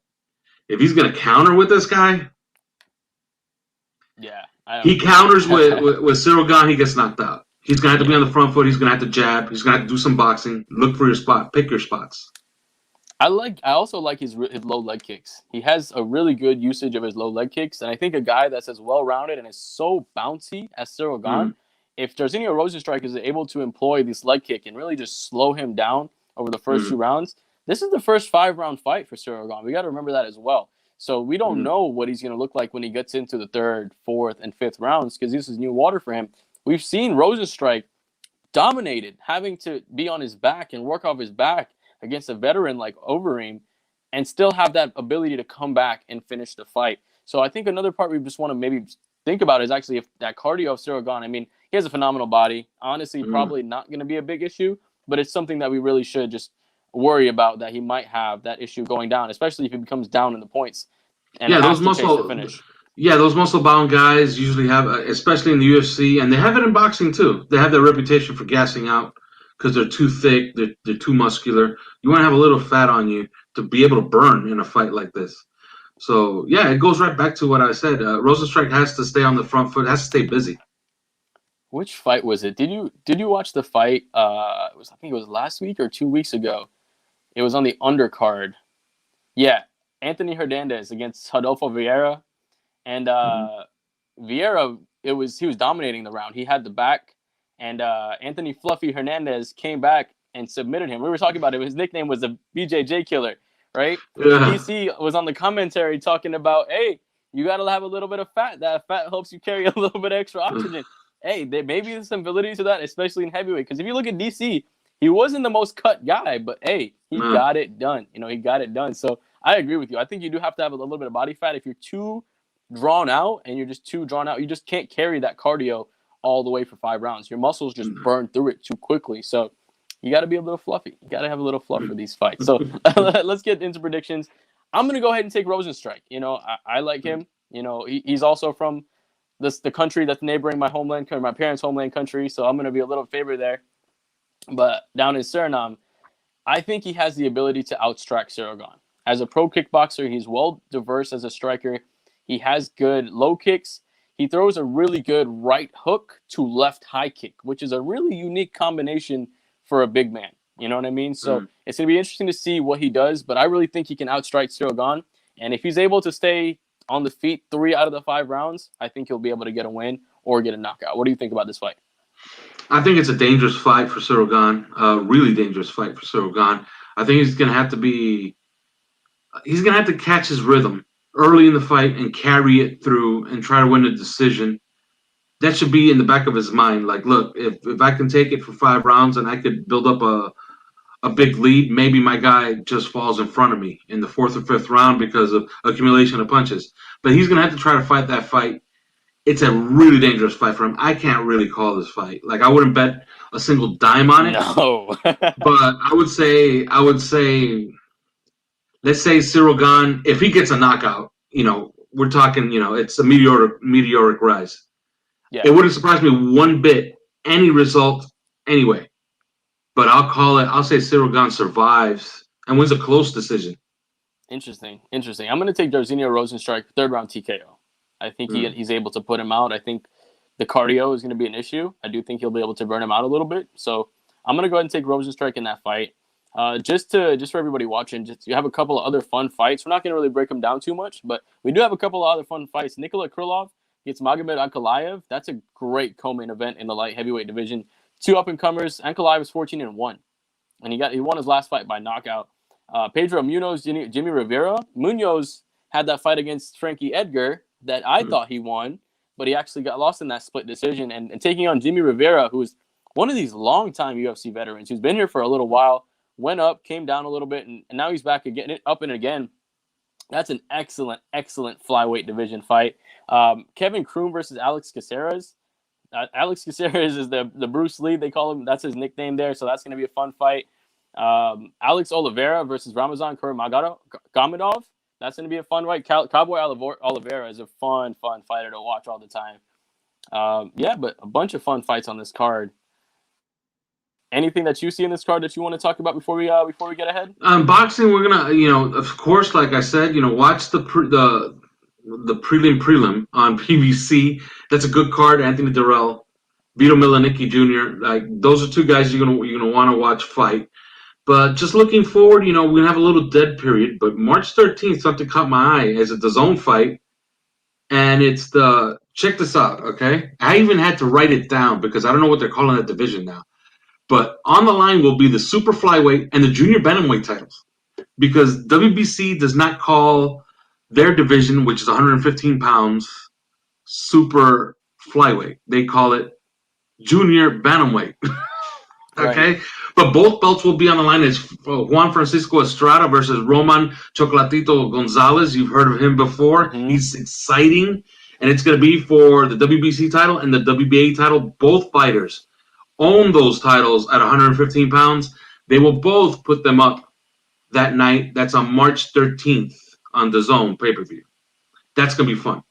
if he's going to counter with this guy, he counters with Cyril Gane, he gets knocked out. He's going to have to be on the front foot. He's going to have to jab. He's going to have to do some boxing. Look for your spot. Pick your spots. I also like his low leg kicks. He has a really good usage of his low leg kicks. And I think a guy that's as well-rounded and is so bouncy as Cyril Gane, if Jairzinho Rozenstruik is able to employ this leg kick and really just slow him down over the first 2 rounds, this is the first 5-round fight for Cyril Gane. We got to remember that as well. So we don't know what he's going to look like when he gets into the 3rd, 4th, and 5th rounds because this is new water for him. We've seen Rozenstruik dominated, having to be on his back and work off his back against a veteran like Overeem and still have that ability to come back and finish the fight. So I think another part we just want to maybe think about is actually if that cardio of Cyril Gane. I mean, he has a phenomenal body. Honestly, probably not going to be a big issue, but it's something that we really should just worry about that he might have that issue going down, especially if he becomes down in the points. And yeah, Yeah, those muscle-bound guys usually have, especially in the UFC, and they have it in boxing too. They have their reputation for gassing out because they're too thick, they're too muscular. You want to have a little fat on you to be able to burn in a fight like this. So yeah, it goes right back to what I said. Rosenstrike has to stay on the front foot, has to stay busy. Which fight was it? Did you watch the fight? I think it was last week or 2 weeks ago. It was on the undercard. Yeah, Anthony Hernandez against Rodolfo Vieira, and Vieira. He was dominating the round. He had the back, and Anthony Fluffy Hernandez came back and submitted him. We were talking about it. His nickname was the BJJ Killer, right? Yeah. DC was on the commentary talking about, hey, you got to have a little bit of fat. That fat helps you carry a little bit of extra oxygen. Hey, maybe there's some validity to that, especially in heavyweight. Because if you look at DC, he wasn't the most cut guy, but hey, he got it done. He got it done. So I agree with you. I think you do have to have a little bit of body fat. If you're too drawn out and you're just too drawn out, you just can't carry that cardio all the way for 5 rounds. Your muscles just burn through it too quickly. So you got to be a little fluffy. You got to have a little fluff for these fights. So let's get into predictions. I'm going to go ahead and take Rosenstrike. I like him. He's also from the country that's neighboring my homeland, my parents' homeland country. So I'm going to be a little favorite there. But down in Suriname, I think he has the ability to outstrike Ciryl Gane. As a pro kickboxer, he's well diverse as a striker. He has good low kicks. He throws a really good right hook to left high kick, which is a really unique combination for a big man. You know what I mean? So it's going to be interesting to see what he does, but I really think he can outstrike Ciryl Gane. And if he's able to stay on the feet 3 out of the 5 rounds, I think he'll be able to get a win or get a knockout. What do you think about this fight? I think it's a dangerous fight for Ciryl Gane, a really dangerous fight for Ciryl Gane. I think he's going to have to catch his rhythm early in the fight and carry it through and try to win a decision. That should be in the back of his mind. Like, look, if I can take it for 5 rounds and I could build up a big lead, maybe my guy just falls in front of me in the 4th or 5th round because of accumulation of punches. But he's going to have to try to fight that fight. It's a really dangerous fight for him. I can't really call this fight. Like, I wouldn't bet a single dime on it. No. But I would say, let's say Ciryl Gane, if he gets a knockout, we're talking, it's a meteoric rise. Yeah. It wouldn't surprise me one bit, any result anyway. But I'll say Ciryl Gane survives and wins a close decision. Interesting. I'm going to take Jairzinho Rosenstrike, 3rd round TKO. I think he's able to put him out. I think the cardio is going to be an issue. I do think he'll be able to burn him out a little bit. So I'm going to go ahead and take Rosenstrike in that fight. Just for everybody watching, you have a couple of other fun fights. We're not going to really break them down too much, but we do have a couple of other fun fights. Nikola Krylov gets Magomed Ankalaev. That's a great co-main event in the light heavyweight division. 2 up-and-comers. Ankalaev is 14-1, and he won his last fight by knockout. Pedro Munoz, Jimmy Rivera. Munoz had that fight against Frankie Edgar that I thought he won, but he actually got lost in that split decision. And taking on Jimmy Rivera, who's one of these long-time UFC veterans who's been here for a little while, went up, came down a little bit, and now he's back again, up and again. That's an excellent, excellent flyweight division fight. Kevin Croom versus Alex Caceres. Alex Caceres is the Bruce Lee, they call him. That's his nickname there, so that's going to be a fun fight. Alex Oliveira versus Ramazan Kurmagomedov. That's going to be a fun fight. Cowboy Oliveira is a fun fighter to watch all the time. But a bunch of fun fights on this card. Anything that you see in this card that you want to talk about before we get ahead? Boxing, we're gonna, of course, like I said, watch the prelim on PVC. That's a good card. Anthony Darrell, Vito Milanecki Jr. Like, those are 2 guys you're gonna want to watch fight. But just looking forward, we're gonna have a little dead period. But March 13th, something caught my eye as a DAZN fight, and it's check this out, okay? I even had to write it down because I don't know what they're calling that division now. But on the line will be the super flyweight and the junior bantamweight titles, because WBC does not call their division, which is 115 pounds, super flyweight. They call it junior bantamweight. Okay? Right. But both belts will be on the line. It's Juan Francisco Estrada versus Roman Chocolatito Gonzalez. You've heard of him before. Mm-hmm. He's exciting. And it's going to be for the WBC title and the WBA title. Both fighters own those titles at 115 pounds. They will both put them up that night. That's on March 13th on DAZN pay-per-view. That's going to be fun.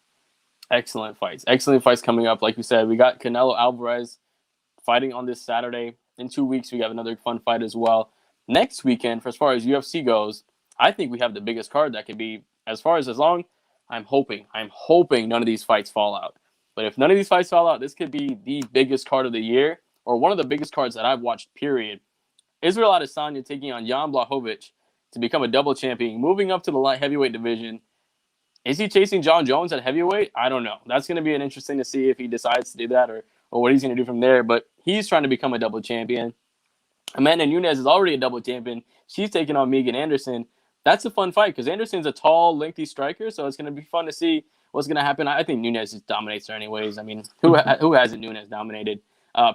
Excellent fights. Excellent fights coming up. Like you said, we got Canelo Alvarez fighting on this Saturday. In 2 weeks, we have another fun fight as well. Next weekend, for as far as UFC goes, I think we have the biggest card that could be, as long, I'm hoping none of these fights fall out. But if none of these fights fall out, this could be the biggest card of the year, or one of the biggest cards that I've watched, period. Israel Adesanya taking on Jan Blachowicz to become a double champion, moving up to the light heavyweight division. Is he chasing John Jones at heavyweight? I don't know. That's going to be an interesting to see if he decides to do that, or what he's going to do from there. But he's trying to become a double champion. Amanda Nunes is already a double champion. She's taking on Megan Anderson. That's a fun fight because Anderson's a tall, lengthy striker, so it's going to be fun to see what's going to happen. I think Nunes just dominates her anyways. I mean, who hasn't Nunes dominated?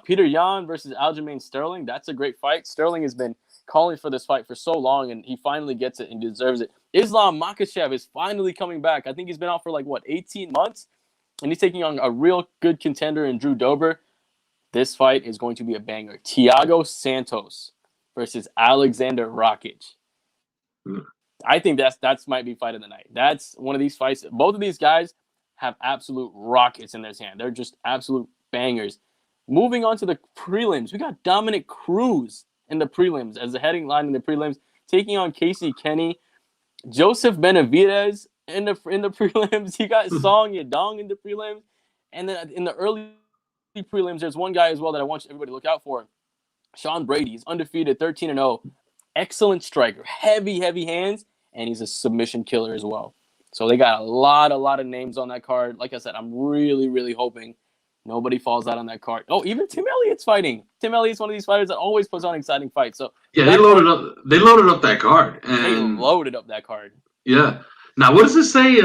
Peter Yan versus Aljamain Sterling. That's a great fight. Sterling has been calling for this fight for so long, and he finally gets it and deserves it. Islam Makhachev is finally coming back. I think he's been out for 18 months, and he's taking on a real good contender in Drew Dober. This fight is going to be a banger. Thiago Santos versus Alexander Rakic. I think that's might be fight of the night. That's one of these fights. Both of these guys have absolute rockets in their hand. They're just absolute bangers. Moving on to the prelims, we got Dominic Cruz in the prelims as the heading line in the prelims, taking on Casey Kenny. Joseph Benavidez in the prelims. You got Song Yadong in the prelims. And then in the early prelims, there's one guy as well that I want everybody to look out for. Sean Brady. He's undefeated, 13-0. Excellent striker. Heavy hands. And he's a submission killer as well. So they got a lot of names on that card. Like I said, I'm really hoping nobody falls out on that card. Oh, even Tim Elliott's fighting. Tim Elliott's one of these fighters that always puts on exciting fights. So yeah, they loaded up that card. And they loaded up that card. Yeah. Now, what does it say?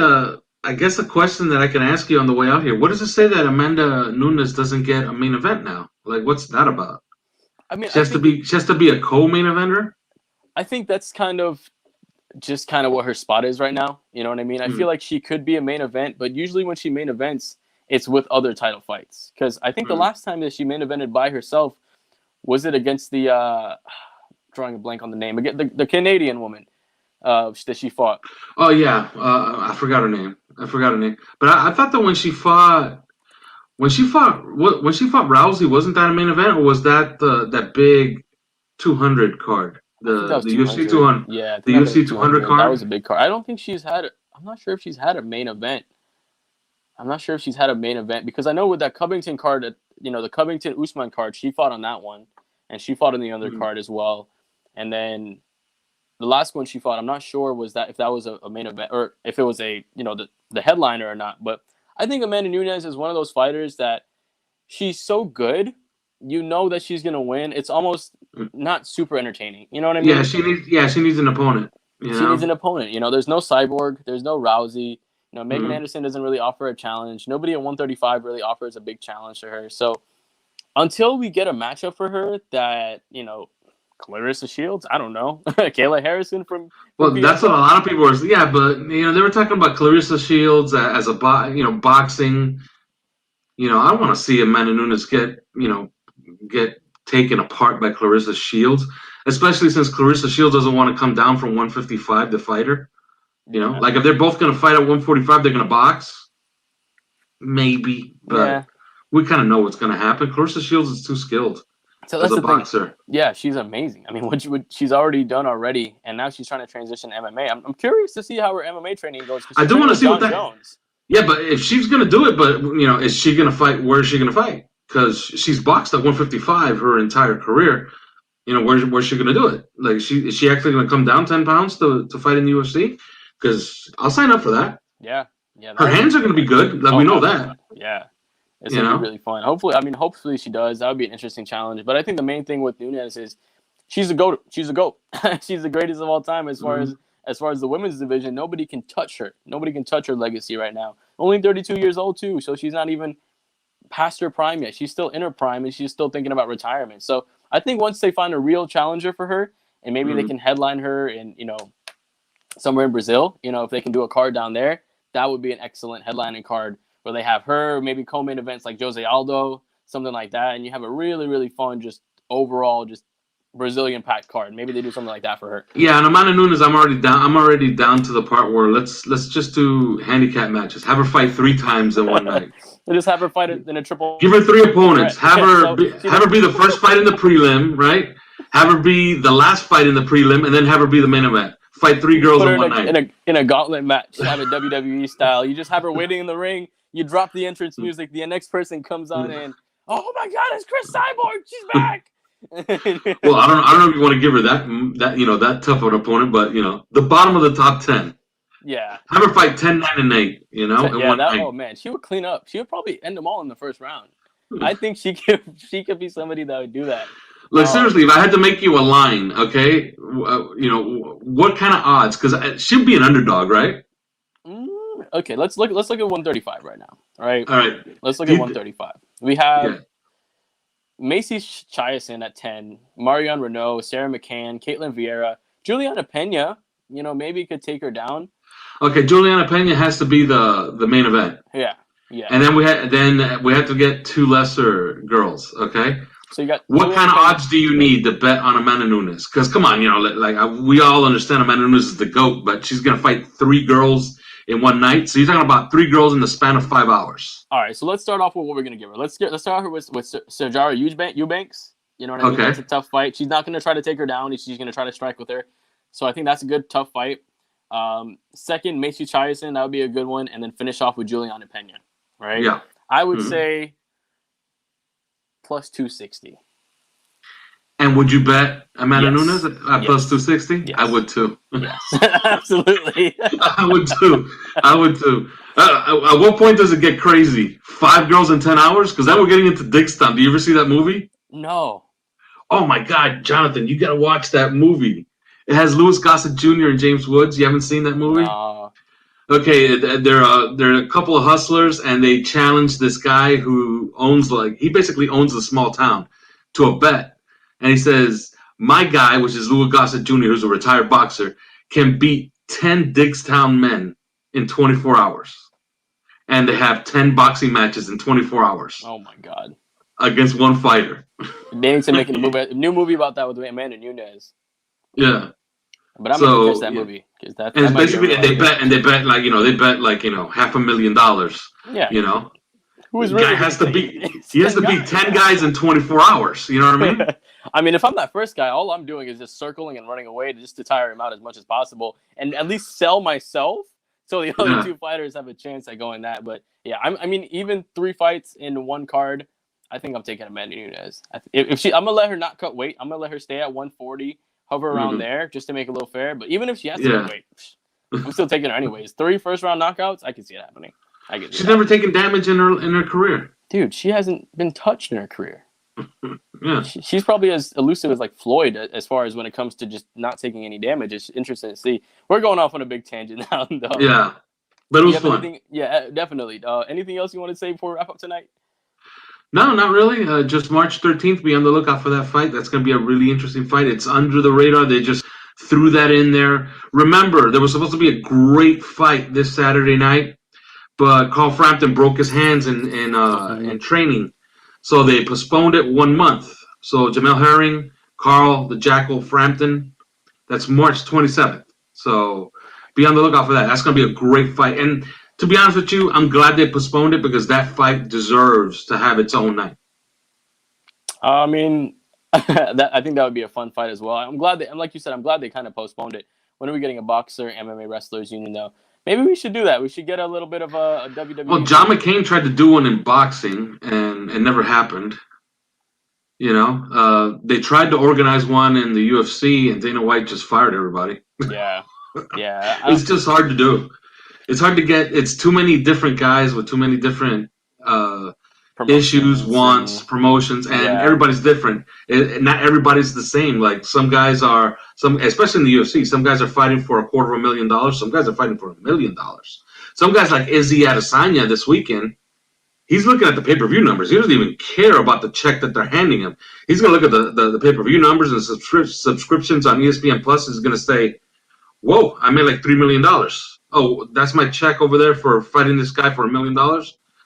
I guess a question that I can ask you on the way out here. What does it say that Amanda Nunes doesn't get a main event now? What's that about? I mean, she has to be a co-main eventer. I think that's kind of what her spot is right now. You know what I mean? I feel like she could be a main event, but usually when she main events, it's with other title fights. Because I think the last time that she main evented by herself, was it against the drawing a blank on the name again, the Canadian woman that she fought. Oh yeah, I forgot her name. But I thought that when she fought Rousey, wasn't that a main event, or was that that big 200 card? The UFC 200. Yeah, the UFC 200 card. That was a big card. I don't think she's had. I'm not sure if she's had a main event. Because I know with that Covington card, the Covington Usman card, she fought on that one, and she fought on the other card as well. And then the last one she fought, I'm not sure if that was a main event or if it was the headliner or not. But I think Amanda Nunes is one of those fighters that she's so good, that she's gonna win. It's almost not super entertaining. You know what I mean? Yeah, she needs an opponent. She needs an opponent. There's no Cyborg, there's no Rousey. Megan Anderson doesn't really offer a challenge. Nobody at 135 really offers a big challenge to her. So until we get a matchup for her that, Clarissa Shields, I don't know. Kayla Harrison from that's what a lot of people were. Yeah, but they were talking about Clarissa Shields as a boxing. I want to see Amanda Nunes get taken apart by Clarissa Shields, especially since Clarissa Shields doesn't want to come down from 155 to fight her. If they're both going to fight at 145, they're going to box. Maybe, but we kind of know what's going to happen. Clarissa Shields is too skilled as a boxer. Yeah, she's amazing. I mean, she's already done already, and now she's trying to transition to MMA. I'm curious to see how her MMA training goes. I do want to see what that. Jones. Yeah, but if she's going to do it, is she going to fight? Where is she going to fight? Because she's boxed at 155 her entire career. Where's she going to do it? Is she actually going to come down 10 pounds to fight in the UFC? Because I'll sign up for that. Yeah. Her hands are going to be good. We know that. Yeah. It's going to be really fun. Hopefully she does. That would be an interesting challenge. But I think the main thing with Nunes is she's a GOAT. She's a GOAT. She's the greatest of all time as far as the women's division. Nobody can touch her. Nobody can touch her legacy right now. Only 32 years old, too. So she's not even past her prime yet. She's still in her prime, and she's still thinking about retirement. So I think once they find a real challenger for her, and maybe they can headline her in, somewhere in Brazil, if they can do a card down there, that would be an excellent headlining card where they have her, maybe co-main events like Jose Aldo, something like that, and you have a really, really fun, just overall, just Brazilian packed card. Maybe they do something like that for her. Yeah, and Amanda Nunes, I'm already down to the part where let's just do handicap matches. Have her fight 3 times in one night. They just have her fight in a triple. Give her 3 opponents. Have her So have her be the first fight in the prelim, right? Have her be the last fight in the prelim, and then have her be the main event. Fight 3 girls put her in one night. in a gauntlet match. Have it WWE style. You just have her waiting in the ring. You drop the entrance music. The next person comes on and oh my God, it's Chris Cyborg. She's back. Well, I don't know if you want to give her that tough of an opponent, but the bottom of the top 10. Yeah. Have her fight 10, 9, and 8. In one night. Oh man, she would clean up. She would probably end them all in the first round. I think she could be somebody that would do that. Look, seriously, if I had to make you a line, okay, what kind of odds? Because she'd be an underdog, right? Okay, let's look at 135 right now. All right. Let's look at 135. We have Macy Chiasson at 10, Marion Renault, Sarah McCann, Caitlin Vieira, Juliana Pena. Maybe could take her down. Okay, Juliana Pena has to be the main event. Yeah. And then we have to get 2 lesser girls. Okay. So you got what kind of odds do you need to bet on Amanda Nunes? Because come on, we all understand Amanda Nunes is the GOAT, but she's gonna fight 3 girls in one night. So you're talking about 3 girls in the span of 5 hours. All right, so let's start off with what we're gonna give her. Let's start her with Sijara Eubanks. You know what I mean? That's a tough fight. She's not gonna try to take her down. She's gonna try to strike with her. So I think that's a good tough fight. Second, Macy Chiasson, that would be a good one, and then finish off with Juliana Pena. Right? Yeah. I would say plus 260. And would you bet Amanda Nunes at plus 260? Yes. I would too. Yes, absolutely. I would too. At what point does it get crazy? 5 girls in 10 hours? Because then we're getting into Dickstown. Do you ever see that movie? No. Oh my God, Jonathan, you got to watch that movie. It has Louis Gossett Jr. and James Woods. You haven't seen that movie? No. Okay, they're a couple of hustlers, and they challenge this guy who he basically owns the small town to a bet. And he says, my guy, which is Louis Gossett Jr., who's a retired boxer, can beat 10 Dickstown men in 24 hours. And they have 10 boxing matches in 24 hours. Oh, my God. Against one fighter. They need to make a new movie about that with Amanda Nunes. Yeah. But I'm going to catch that movie. And it's basically, they bet like $500,000. Yeah. Who is really guy has to beat 10 guys in 24 hours. You know what I mean? I mean, if I'm that first guy, all I'm doing is just circling and running away to tire him out as much as possible and at least sell myself so the other 2 fighters have a chance at going that. But yeah, I mean, even 3 fights in one card, I think I'm taking Amanda Nunes. I'm gonna let her not cut weight. I'm gonna let her stay at 140, hover around there just to make it a little fair. But even if she has to cut weight, I'm still taking her anyways. 3 first-round knockouts, I can see it happening. She's never taken damage in her career. Dude, she hasn't been touched in her career. Yeah. She's probably as elusive as like Floyd as far as when it comes to just not taking any damage. It's interesting to see. We're going off on a big tangent now, though. Yeah, but it was fun. Yeah, definitely. Anything else you want to say before we wrap up tonight? No, not really. Just March 13th. Be on the lookout for that fight. That's going to be a really interesting fight. It's under the radar. They just threw that in there. Remember, there was supposed to be a great fight this Saturday night, but Carl Frampton broke his hands in training, so they postponed it 1 month. So Jamel Herring, Carl the Jackal Frampton, that's March 27th. So be on the lookout for that. That's going to be a great fight. And to be honest with you, I'm glad they postponed it because that fight deserves to have its own night. I mean, I think that would be a fun fight as well. I'm glad like you said, I'm glad they kind of postponed it. When are we getting a boxer MMA wrestlers union though? Maybe we should do that. We should get a little bit of a WWE. Well, John McCain tried to do one in boxing, and it never happened. They tried to organize one in the UFC, and Dana White just fired everybody. Yeah. It's just hard to do. It's hard to get. It's too many different guys with too many different issues, wants, promotions, and everybody's different. Not everybody's the same. Like some guys are, especially in the UFC, some guys are fighting for $250,000. Some guys are fighting for $1 million. Some guys like Izzy Adesanya this weekend, he's looking at the pay-per-view numbers. He doesn't even care about the check that they're handing him. He's going to look at the pay-per-view numbers and subscriptions on ESPN Plus. Is going to say, whoa, I made like $3 million. Oh, that's my check over there for fighting this guy for $1 million?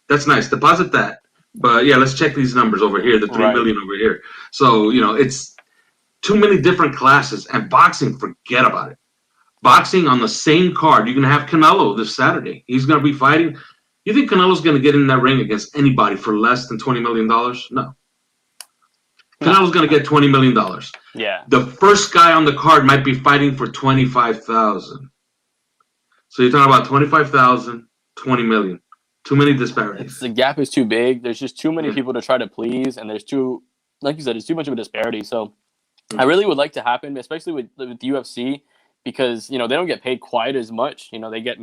That's nice. Deposit that. But yeah, let's check these numbers over here, the $3 million over here. So, too many different classes. And boxing, forget about it. Boxing on the same card. You're going to have Canelo this Saturday. He's going to be fighting. You think Canelo's going to get in that ring against anybody for less than $20 million? No. Canelo's going to get $20 million. Yeah. The first guy on the card might be fighting for $25,000. So you're talking about $25,000, $20 million. Too many disparities. The gap is too big. There's just too many people to try to please, and there's too, like you said, there's too much of a disparity. So I really would like to happen, especially with the UFC, because they don't get paid quite as much. They get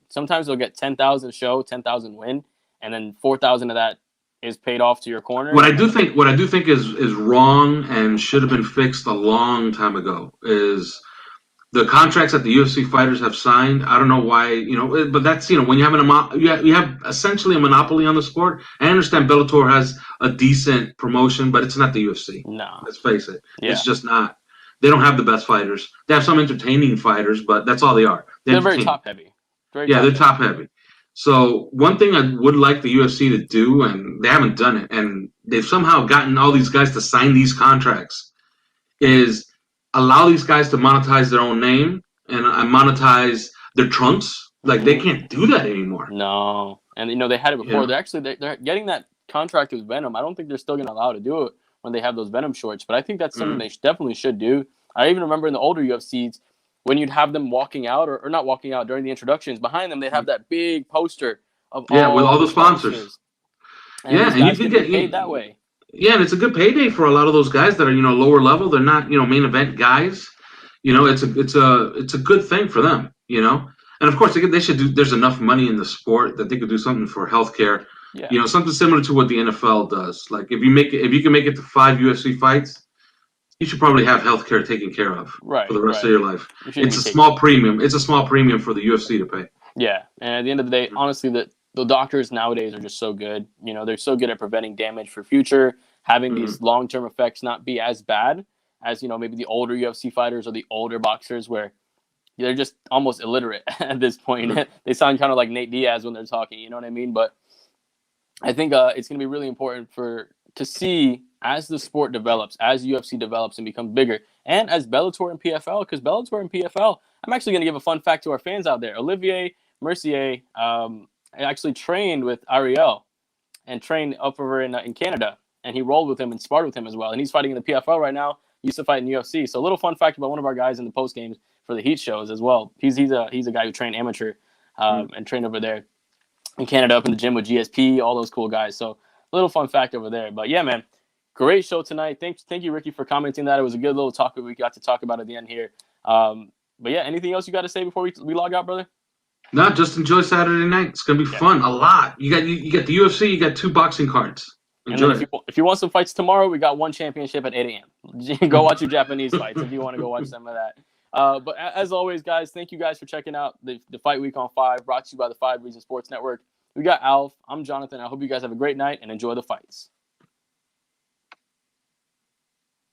sometimes they'll get 10,000 show, 10,000 win, and then 4,000 of that is paid off to your corner. What I do think is wrong and should have been fixed a long time ago is the contracts that the UFC fighters have signed. I don't know why, but that's, when you have you have essentially a monopoly on the sport. I understand Bellator has a decent promotion, but it's not the UFC. No. Let's face it. Yeah. It's just not. They don't have the best fighters. They have some entertaining fighters, but that's all they are. They're very top heavy. They're top heavy. So one thing I would like the UFC to do, and they haven't done it, and they've somehow gotten all these guys to sign these contracts, is allow these guys to monetize their own name and monetize their trumps. Like, they can't do that anymore. No. And, they had it before. Yeah. They're getting that contract with Venom. I don't think they're still going to allow to do it when they have those Venom shorts. But I think that's something they definitely should do. I even remember in the older UFCs, when you'd have them walking out, or not walking out during the introductions, behind them, they'd have that big poster of with all the sponsors. And you can get paid that way. Yeah, and it's a good payday for a lot of those guys that are lower level. They're not main event guys. It's a good thing for them. And of course they should do. There's enough money in the sport that they could do something for healthcare. Yeah. Something similar to what the NFL does. Like if you can make it to 5 UFC fights, you should probably have healthcare taken care of for the rest of your life. It's a small premium. It's a small premium for the UFC to pay. Yeah, and at the end of the day, honestly, the doctors nowadays are just so good. They're so good at preventing damage for future, having these long-term effects not be as bad as, maybe the older UFC fighters or the older boxers where they're just almost illiterate at this point. They sound kind of like Nate Diaz when they're talking, you know what I mean? But I think it's going to be really important to see as the sport develops, as UFC develops and becomes bigger, and as Bellator and PFL, because Bellator and PFL, I'm actually going to give a fun fact to our fans out there. Olivier Mercier actually trained with Ariel and trained up over in Canada, and he rolled with him and sparred with him as well. And he's fighting in the PFL right now. He used to fight in UFC. So a little fun fact about one of our guys in the post games for the Heat shows as well. He's a guy who trained amateur and trained over there in Canada up in the gym with GSP, all those cool guys. So a little fun fact over there. But yeah, man, great show tonight. Thank you, Ricky, for commenting that. It was a good little talk that we got to talk about at the end here. But yeah, anything else you got to say before we log out, brother? No, just enjoy Saturday night. It's gonna be fun. A lot. You got the UFC. You got 2 boxing cards. Enjoy. And if you want some fights tomorrow, we got one championship at 8 a.m. Go watch your Japanese fights if you want to go watch some of that. But as always, guys, thank you guys for checking out the Fight Week on 5, brought to you by the 5 Reasons Sports Network. We got Alf. I'm Jonathan. I hope you guys have a great night and enjoy the fights.